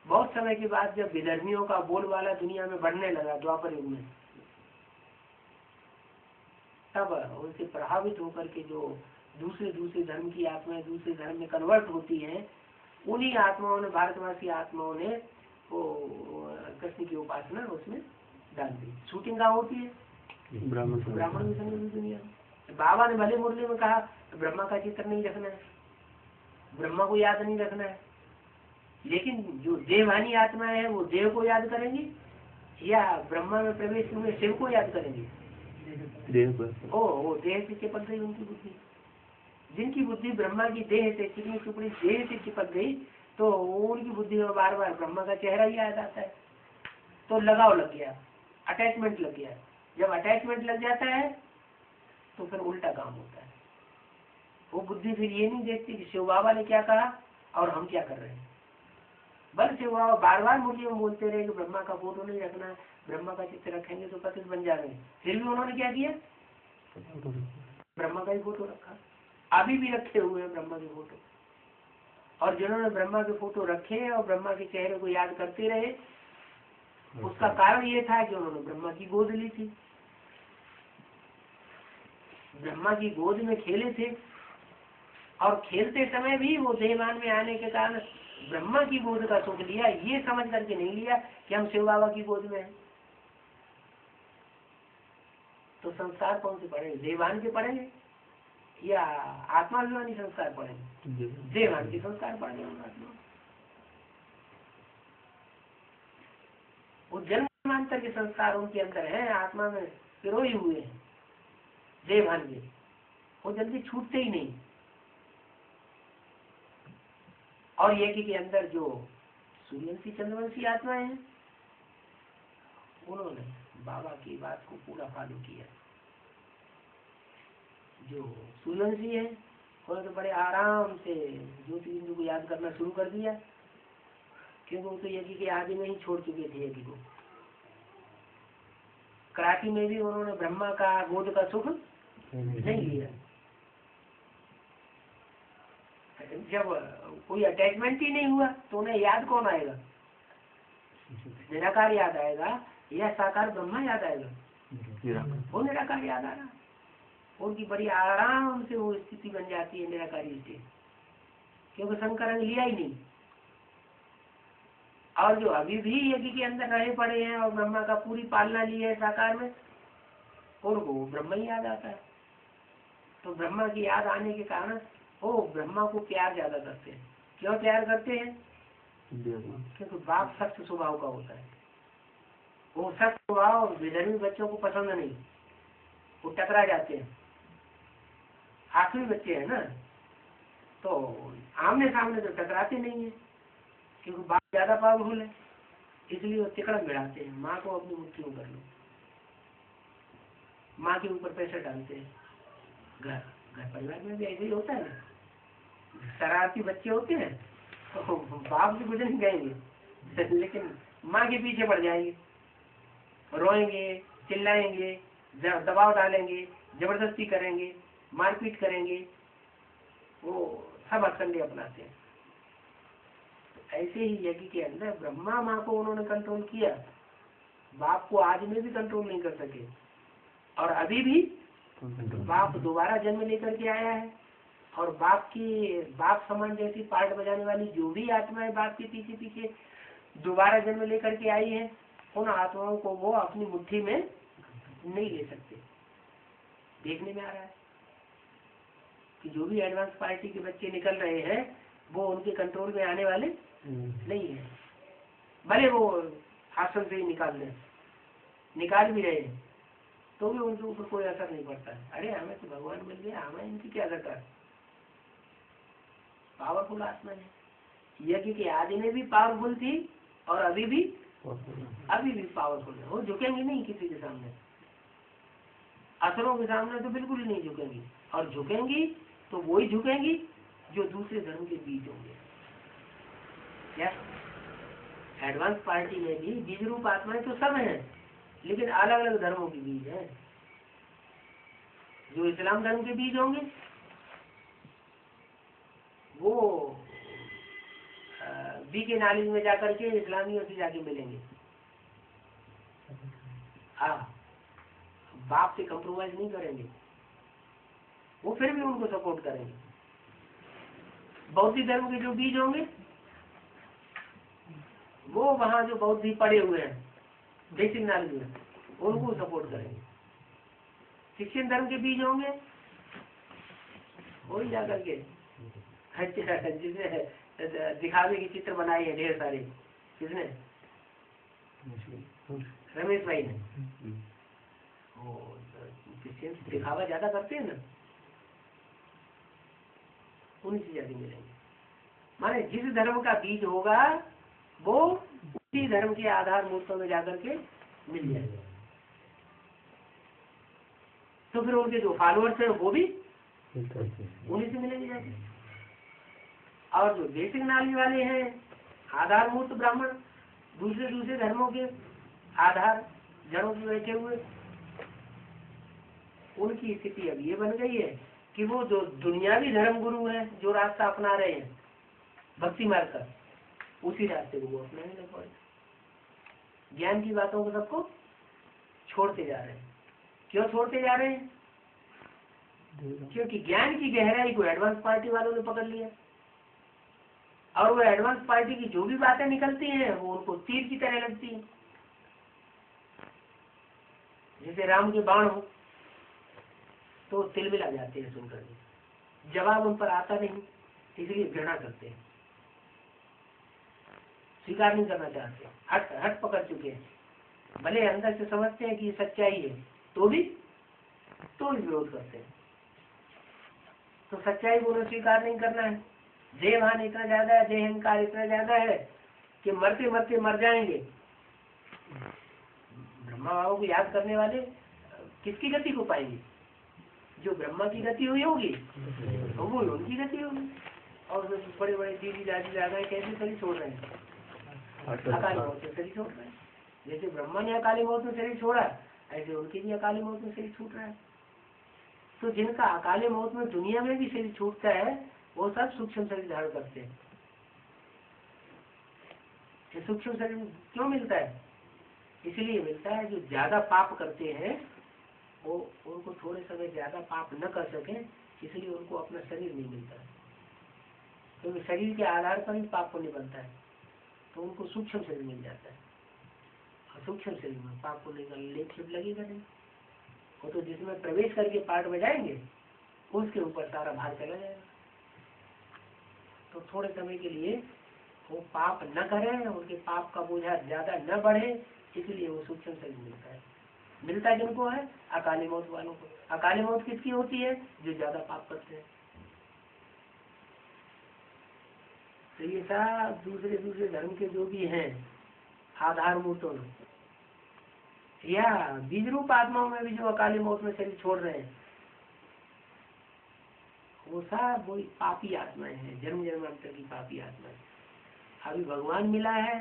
बहुत समय के बाद जब विधर्मियों का बोलबाला दुनिया में बढ़ने लगा द्वापर युग में, तब उनसे प्रभावित होकर के जो दूसरे धर्म की आत्माएं दूसरे धर्म में कन्वर्ट होती हैं, उन्हीं आत्माओं ने, भारतवासी आत्माओं ने वो कृष्ण की उपासना उसमें डाल दी। शूटिंग कहाँ होती है? ब्राह्मण मिशन में दुनिया में। बाबा ने भले मुरली में कहा ब्रह्मा का चित्र नहीं रखना है, ब्रह्मा को याद नहीं रखना है, लेकिन जो देवहानी आत्माएं हैं वो देव को याद करेंगी या ब्रह्मा में प्रवेश हुए शिव को याद करेंगे? वो देह से चिपक गई उनकी बुद्धि। जिनकी बुद्धि ब्रह्मा की देह से, चिकनी टुकड़ी देह से चिपक गई, तो उनकी बुद्धि में बार बार ब्रह्मा का चेहरा ही याद आता है। तो लगाव लग गया, अटैचमेंट लग गया। जब अटैचमेंट लग जाता है तो फिर उल्टा काम होता है। वो बुद्धि फिर ये नहीं देखती कि शिव बाबा ने क्या कहा और हम क्या कर रहे हैं। बल शिव बाबा बार बार मुझे बोलते रहे कि ब्रह्मा का फोटो नहीं रखना, ब्रह्मा का चित्र रखेंगे तो पतित बन जाएंगे। फिर भी उन्होंने क्या किया? ब्रह्मा का ही फोटो रखा। अभी भी रखे हुए हैं ब्रह्मा के फोटो। और जिन्होंने ब्रह्मा के फोटो रखे और ब्रह्मा के चेहरे को याद करते रहे, उसका कारण ये था कि उन्होंने ब्रह्मा की गोद ली थी, ब्रह्मा की गोद में खेले थे, और खेलते समय भी वो देहमान में आने के कारण ब्रह्मा की गोद का सुख लिया, ये समझ करके नहीं लिया कि हम शिव बाबा की गोद में हैं। तो संस्कार कौन से पढ़ेंगे? देवान के पढ़ेंगे या आत्माभिमानी संस्कार पढ़ेंगे? देवान के संस्कार पढ़ेंगे। वो जन्मांतर के संस्कार उनके अंदर है, आत्मा में पिरोए हुए हैं देवान के, वो जल्दी छूटते ही नहीं। और यज्ञ के अंदर जो सूर्यवंशी चंद्रवंशी आत्माएं हैं, उन्होंने बाबा की बात को पूरा फॉलो किया। जो सूर्यवंशी है उन्होंने तो बड़े आराम से ज्योतिर्बिंदु को याद करना शुरू कर दिया, क्योंकि वो तो यज्ञ के आदि में ही छोड़ चुके थे यज्ञ को। कराची में भी उन्होंने ब्रह्मा का गोद का सुख नहीं लिया। जब कोई अटैचमेंट ही नहीं हुआ तो उन्हें याद कौन आएगा? निराकार याद आएगा या साकार ब्रह्मा याद आएगा? वो निराकार याद आ रहा। उनकी बड़ी आराम से वो स्थिति बन जाती है निराकारी स्थिति, क्योंकि शंकर ने लिया ही नहीं। और जो अभी भी यज्ञ के अंदर रहे पड़े हैं और ब्रह्मा का पूरी पालना ली है साकार में, उनको ब्रह्मा ही याद आता है। तो ब्रह्मा की याद आने के कारण वो ब्रह्मा को प्यार ज्यादा करते हैं। क्यों प्यार करते हैं? क्योंकि बाप सख्त स्वभाव का होता है। वो सब स्वभाव विधर्मी बच्चों को पसंद नहीं, वो टकरा जाते हैं। आखिरी बच्चे हैं ना, तो आमने सामने तो टकराते नहीं है, क्योंकि बाप ज्यादा पावरफुल है, इसलिए वो तिकड़म भिड़ाते हैं। माँ को अपनी मुट्ठी में कर लो, माँ के ऊपर पैसे डालते हैं। घर घर परिवार में भी ऐसे ही होता है ना, शरारती बच्चे होते हैं तो बाप से कुछ नहीं कहेंगे लेकिन माँ के पीछे पड़ जाएंगे, रोएंगे, चिल्लाएंगे, दबाव डालेंगे, जबरदस्ती करेंगे, मारपीट करेंगे, वो सब हथकंडे अपनाते हैं। तो ऐसे ही यज्ञ के अंदर ब्रह्मा माँ को उन्होंने कंट्रोल किया, बाप को आज में भी कंट्रोल नहीं कर सके, और अभी भी बाप दोबारा जन्म लेकर के आया है। और बाप समान जैसी पार्ट बजाने वाली जो भी आत्माएं बाप के पीछे पीछे दोबारा जन्म लेकर के आई है, उन आत्माओं को वो अपनी मुट्ठी में नहीं ले सकते। देखने में आ रहा है कि जो भी एडवांस पार्टी के बच्चे निकल रहे हैं वो उनके कंट्रोल में आने वाले नहीं है, भले वो आश्रम से ही निकाल भी रहे हैं तो भी उनके ऊपर कोई असर नहीं पड़ता है। अरे हमें तो भगवान मिल गया, हमें इनकी क्या दरकार। पावरफुल आत्मा है, यज्ञ के आदि में भी पावरफुल थी और अभी भी पावरफुल है। वो झुकेंगी नहीं किसी के सामने, असुरों के सामने तो बिल्कुल ही नहीं झुकेंगी, और झुकेंगी तो वही झुकेंगी जो दूसरे धर्म के बीज होंगे। क्या एडवांस पार्टी में भी बीज रूप आत्माएं तो सब हैं, लेकिन अलग अलग धर्मों के बीज हैं। जो इस्लाम धर्म के बीज होंगे वो बी के नाली में जाकर के इस्लामियों से जाके मिलेंगे। हाँ, बाप से कंप्रोमाइज नहीं करेंगे, वो फिर भी उनको सपोर्ट करेंगे। बौद्ध धर्म के जो बीज होंगे वो वहां जो बौद्ध पड़े हुए हैं बेसिक नाली में, उनको सपोर्ट करेंगे। क्रिश्चियन धर्म के बीज होंगे वही जाकर के जिसने दिखावे की चित्र बनाई है ढेर सारे, किसने, रमेश भाई ने। क्रिश्चियन दिखावा ज्यादा करते हैं ना, उन्हीं से ज्यादा मिलेंगे। माने जिस धर्म का बीज होगा वो उसी धर्म के आधार मूर्तों में जाकर के मिल जाएगा। तो फिर उनके जो फॉलोअर्स हैं वो भी उन्हीं से मिलेंगे जाके। और जो बेसिक नाली वाले हैं आधार मूर्त ब्राह्मण, दूसरे धर्मों के आधार जड़ों में बैठे हुए, उनकी स्थिति अब ये बन गई है कि वो जो दुनियावी धर्म गुरु हैं जो रास्ता अपना रहे हैं भक्ति मार्ग का, उसी रास्ते को वो अपनाने लग पड़े। ज्ञान की बातों को सबको छोड़ते जा रहे हैं। क्यों छोड़ते जा रहे हैं? क्योंकि ज्ञान की गहराई को एडवांस पार्टी वालों ने पकड़ लिया, और वो एडवांस पार्टी की जो भी बातें निकलती हैं वो उनको तीर की तरह लगती है। जैसे राम के बाण हो तो तिलमिला जाते हैं सुनकर, जवाब उन पर आता नहीं, इसलिए घृणा करते हैं, स्वीकार नहीं करना चाहते, हट पकड़ चुके हैं। भले अंदर से समझते हैं कि ये सच्चाई है तो भी विरोध करते हैं। तो सच्चाई को उन्हें स्वीकार नहीं करना है। देहभान इतना ज्यादा है, देहंकार इतना ज्यादा है कि मरते मरते मर जाएंगे। ब्रह्मा बाबू को याद करने वाले किसकी गति को पाएंगे? जो ब्रह्मा की गति हुई होगी तो वो उनकी गति होगी। और बड़े बड़े दीदी दादी दादा कैसे शरीर छोड़ रहे हैं? अकाली मौत से शरीर छोड़ रहे हैं। जैसे ब्रह्मा ने अकाली मौत में शरीर छोड़ा, ऐसे उनके भी अकाली मौत में शरीर छूट रहा है। तो जिनका अकाली मौत में दुनिया में भी शरीर छूटता है वो सब सूक्ष्म शरीर धारण करते हैं। ये सूक्ष्म शरीर क्यों मिलता है? इसलिए मिलता है जो ज्यादा पाप करते हैं वो उनको थोड़े समय ज्यादा पाप न कर सके, इसलिए उनको अपना शरीर नहीं मिलता है। क्योंकि शरीर के आधार पर ही पाप पुण्य बनता है, तो उनको सूक्ष्म शरीर मिल जाता है। और सूक्ष्म शरीर में पाप पुण्य का लेप लगेगा नहीं, वो तो जिसमें प्रवेश करके पार्ट बजाएंगे उसके ऊपर सारा भार चला जाएगा। तो थोड़े समय के लिए वो पाप न करें, उनके पाप का बोझा ज्यादा न बढ़े, इसलिए वो सूक्ष्म शरीर मिलता है। मिलता किनको है? अकाली मौत वालों को। अकाली मौत किसकी होती है? जो ज्यादा पाप करते हैं। तो ये सब दूसरे दूसरे धर्म के जो भी हैं आधारभूतों या बीज रूप आत्माओं में भी जो अकाली मौत में शरीर छोड़ रहे हैं, वो सब वही पापी आत्माएं हैं, जन्म जन्मांतर की पापी आत्माएं। अभी भगवान मिला है,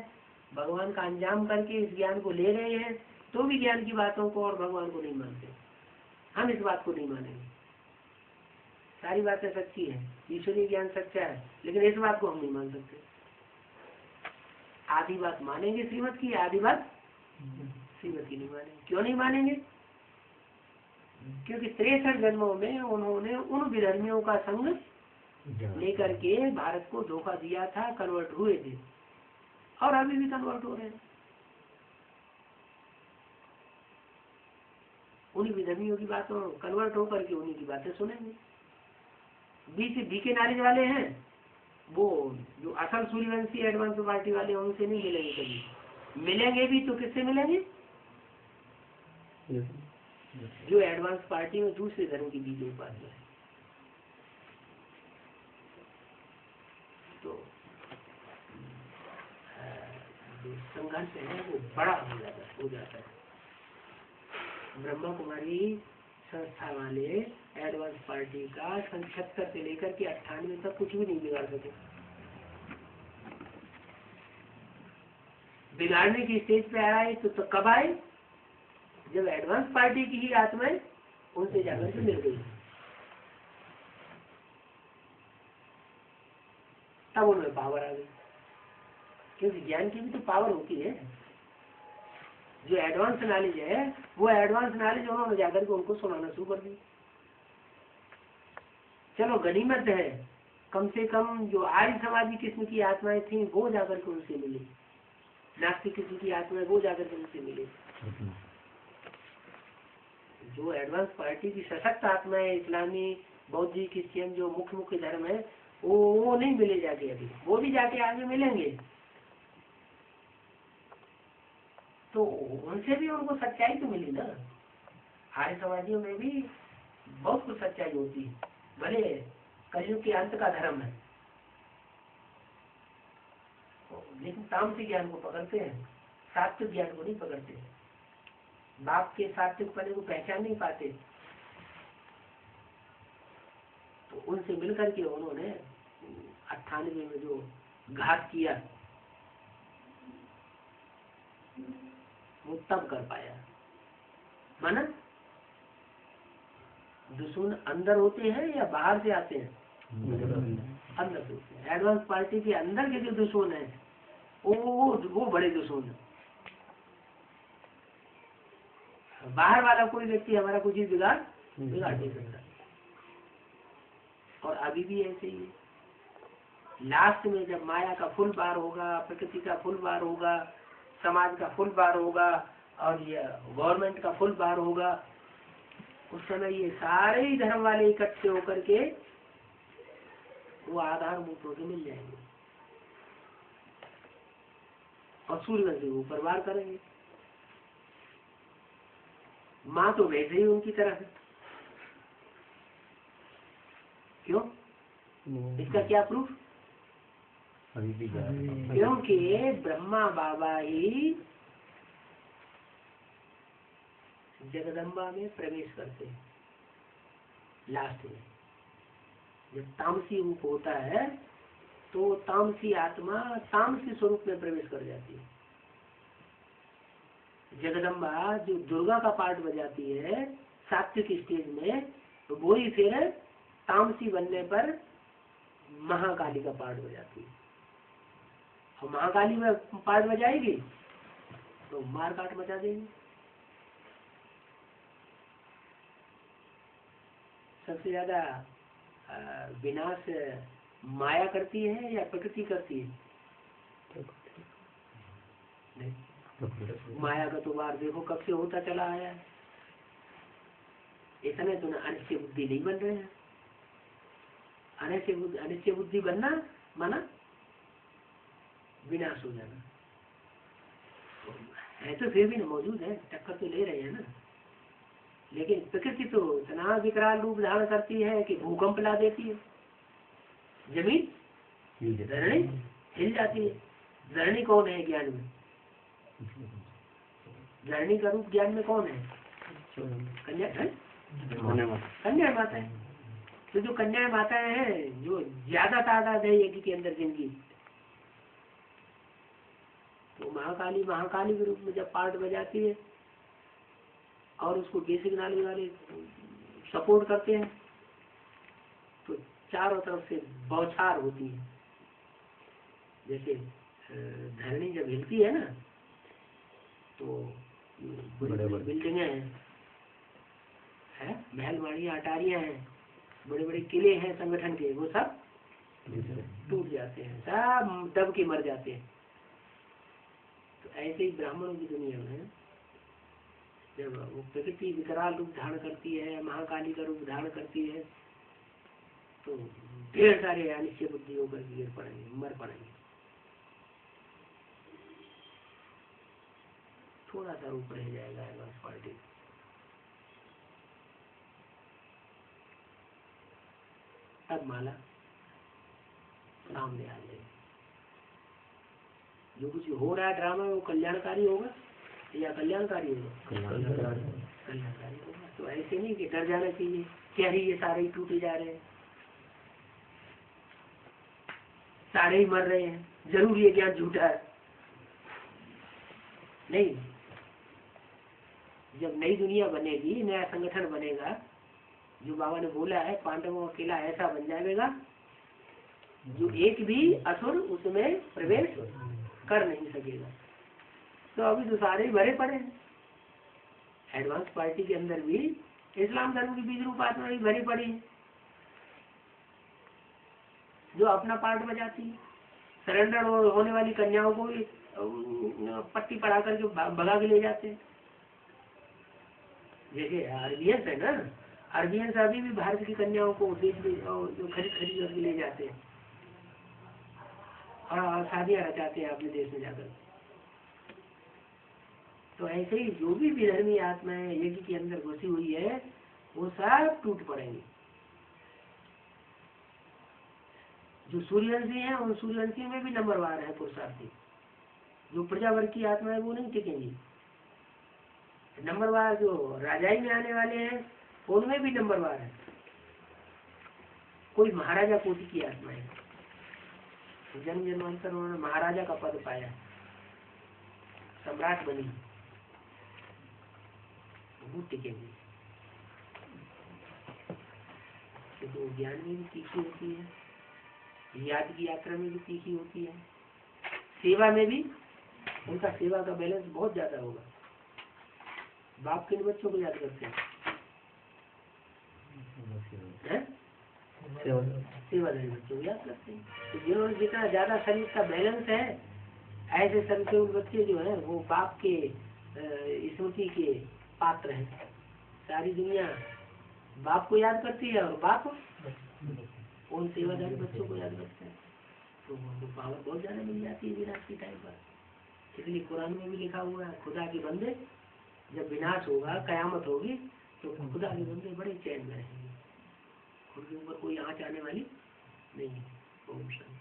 भगवान का अंजाम करके इस ज्ञान को ले रहे हैं, तो भी ज्ञान की बातों को और भगवान को नहीं मानते। हम इस बात को नहीं मानेंगे। सारी बातें सच्ची है, ईश्वरीय ज्ञान सच्चा है, लेकिन इस बात को हम नहीं मान सकते। आधी बात मानेंगे श्रीमत की, आधी बात श्रीमत की नहीं मानेंगे। क्यों नहीं मानेंगे? क्योंकि 63 जन्मों में उन्होंने उन विधर्मियों का संग लेकर के भारत को धोखा दिया था, कन्वर्ट हुए थे और अभी भी कन्वर्ट हो रहे हैं। उन्हीं विधर्मियों की बातों कन्वर्ट होकर के उन्हीं की बातें सुनेंगे। बीके नॉलेज वाले हैं, वो जो असल सूर्यवंशी एडवांस पार्टी वाले उनसे नहीं मिलेंगे कभी। मिलेंगे भी तो किससे मिलेंगे? जो एडवांस पार्टी में दूसरे धर्म की बीज उपाधि है। तो जो संघर्ष है वो बड़ा हो जाता है। ब्रह्मा कुमारी संस्था वाले एडवांस पार्टी का 76 से लेकर के 98 तक कुछ भी नहीं बिगाड़ सके। बिगाड़ने की स्टेज पे आए तो कब आए? जब एडवांस पार्टी की ही आत्माएं उनसे जाकर के मिल गई, तब उनमें पावर आ गई। क्योंकि ज्ञान की भी तो पावर होती है। जो एडवांस नॉलेज है वो एडवांस नॉलेज उन्होंने जाकर के उनको सुनाना शुरू कर दी। चलो गनीमत है, कम से कम जो आर्य समाजी किस्म की आत्माएं थी वो जाकर के उनसे मिली, नास्तिक किस्म की आत्माएं वो जाकर के उनसे मिली। जो एडवांस पार्टी की सशक्त आत्माएं इस्लामी बौद्ध क्रिश्चियन जो मुख्य मुख्य धर्म है वो नहीं मिले जाके, अभी वो भी जाके आगे मिलेंगे। तो उनसे भी उनको सच्चाई तो मिली ना। आर्य समाजियों में भी बहुत कुछ सच्चाई होती है, भले कलयुग के अंत का धर्म है, लेकिन तामसिक ज्ञान को पकड़ते हैं, सात्विक ज्ञान को नहीं पकड़ते। बाप के सात्विक पने को पहचान नहीं पाते। तो उनसे मिलकर के उन्होंने 98 में जो घात किया वो तब कर पाया। माना दुश्मन अंदर होते हैं या बाहर से आते हैं? अंदर से होते हैं। एडवांस पार्टी के अंदर के जो दुश्मन है वो बड़े दुश्मन है। बाहर वाला कोई व्यक्ति हमारा कुछ ही बिगाड़ नहीं सकता। और अभी भी ऐसे ही है। लास्ट में जब माया का फुल बार होगा, प्रकृति का फुल बार होगा, समाज का फुल बार होगा और ये गवर्नमेंट का फुल बार होगा, उस समय ये सारे ही धर्म वाले इकट्ठे होकर के वो आधारभूत होकर मिल जाएंगे और सूर्य से ऊपर वार करेंगे। माँ तो वैसे ही उनकी तरह है। क्यों? इसका क्या प्रूफ? क्योंकि ब्रह्मा बाबा ही जगदम्बा में प्रवेश करते हैं। लास्ट में जब तामसी रूप होता है तो तामसी आत्मा तामसी स्वरूप में प्रवेश कर जाती है। जगदम्बा जो दुर्गा का पार्ट बजाती है सात्विक स्टेज में, तो वो ही फिर तामसी बनने पर महाकाली का पार्ट बजाती है। और महाकाली में पार्ट बजाएगी तो मार काट मचा देगी। सबसे ज्यादा विनाश माया करती है या प्रकृति करती है? नहीं, माया का तो वार देखो कब से होता चला आया है। इतने तो अनिश्चय बुद्धि नहीं बन रहे हैं। अनिश्चय बुद्धि बनना माना विनाश हो जाना। तो है तो फिर भी ना मौजूद है, टक्कर तो ले रहे हैं ना। लेकिन प्रकृति तो इतना विकराल रूप धारण करती है कि भूकंप ला देती है, जमीन धरणी हिल जाती है। धरणी कौन है ज्ञान में? धरणी का रूप ज्ञान में कौन है? कन्या माता है। तो जो कन्या माता है, जो ज्यादा तादाद है यज्ञ के अंदर जिनकी, तो महाकाली के रूप में जब पार्ट बजाती है और उसको बेसिक नाली वाले सपोर्ट करते हैं, तो चारों तरफ से बौछार होती है। जैसे धरणी जब हिलती है ना, तो बड़ी बिल्डिंगें हैं, महलवाड़ियाँ अटारियाँ हैं, बड़े बड़े किले हैं संगठन के, वो सब टूट जाते हैं, सब दब के मर जाते हैं। तो ऐसे ही ब्राह्मणों की दुनिया में जब वो प्रकृति विकराल रूप धारण करती है, महाकाली का रूप धारण करती है, तो ढेर सारे अनिश्चय बुद्धि होकर गिर पड़ेंगे, मर पड़ेंगे। थोड़ा सा रूप रह जाएगा एडवांस पार्टी। तब माला सामने आ जाएगी। जो कुछ हो रहा है ड्रामा में वो कल्याणकारी होगा या कल्याणकारी होगा? कल्याणकारी होगा। तो ऐसे नहीं कि डर जाना चाहिए, क्या ही ये सारे ही टूटे जा रहे हैं, सारे ही मर रहे हैं, जरूर ये ज्ञान झूठा है। नहीं, जब नई दुनिया बनेगी, नया संगठन बनेगा, जो बाबा ने बोला है पांडवों का किला ऐसा बन जाएगा जो एक भी असुर उसमें प्रवेश कर नहीं सकेगा। तो अभी तो सारे ही भरे पड़े हैं। एडवांस पार्टी के अंदर भी इस्लाम धर्म की बीज रूप आत्मा भी भरी पड़ी है, जो अपना पार्ट बजाती है। सरेंडर होने वाली कन्याओं को भी पट्टी पड़ा करके भगा के ले जाते हैं। जैसे अरबियंस है ना, अरबियंस अभी भी भारत की कन्याओं को देश में जो खरीद करके ले जाते हैं और शादियां रचाते हैं अपने देश में जाकर। तो ऐसे ही जो भी विधर्मी आत्माएं यज्ञ के अंदर घुसी हुई है, वो सब टूट पड़ेंगे। जो सूर्यवंशी है, उन सूर्यवंशी में भी नंबरवार है पुरुषार्थी। जो प्रजावर्ग की आत्मा है वो नहीं टिकेंगी। नंबरवार जो राजाई में आने वाले हैं, उनमें भी नंबरवार है। कोई महाराजा कोटि की आत्मा है, जन्म जन्मांतर उन्होंने महाराजा का पद पाया, सम्राट बनी, वो टिकेंगे। तो ज्ञान में भी तीखी होती है, याद की यात्रा में भी तीखी होती है, सेवा में भी उनका सेवा का बैलेंस बहुत ज्यादा होगा। बाप किन बच्चों को याद करते हैं? सेवाधारी बच्चों को याद करते हैं। तो जिन्होंने जितना ज्यादा शरीर का बैलेंस है, ऐसे संकेत बच्चे जो है वो बाप के स्मृति के पात्र हैं। सारी दुनिया बाप को याद करती है और बाप उन सेवाधारी बच्चों को याद करते हैं। तो उनको पावर बहुत ज्यादा मिल जाती है विनाश के टाइम पर। इसलिए कुरान में भी लिखा हुआ है, खुदा के बंदे जब विनाश होगा, कयामत होगी, तो खुदा के बंदे बड़े चैन में रहेंगे, उनके ऊपर कोई आँच आने वाली नहीं है। ओम शांति।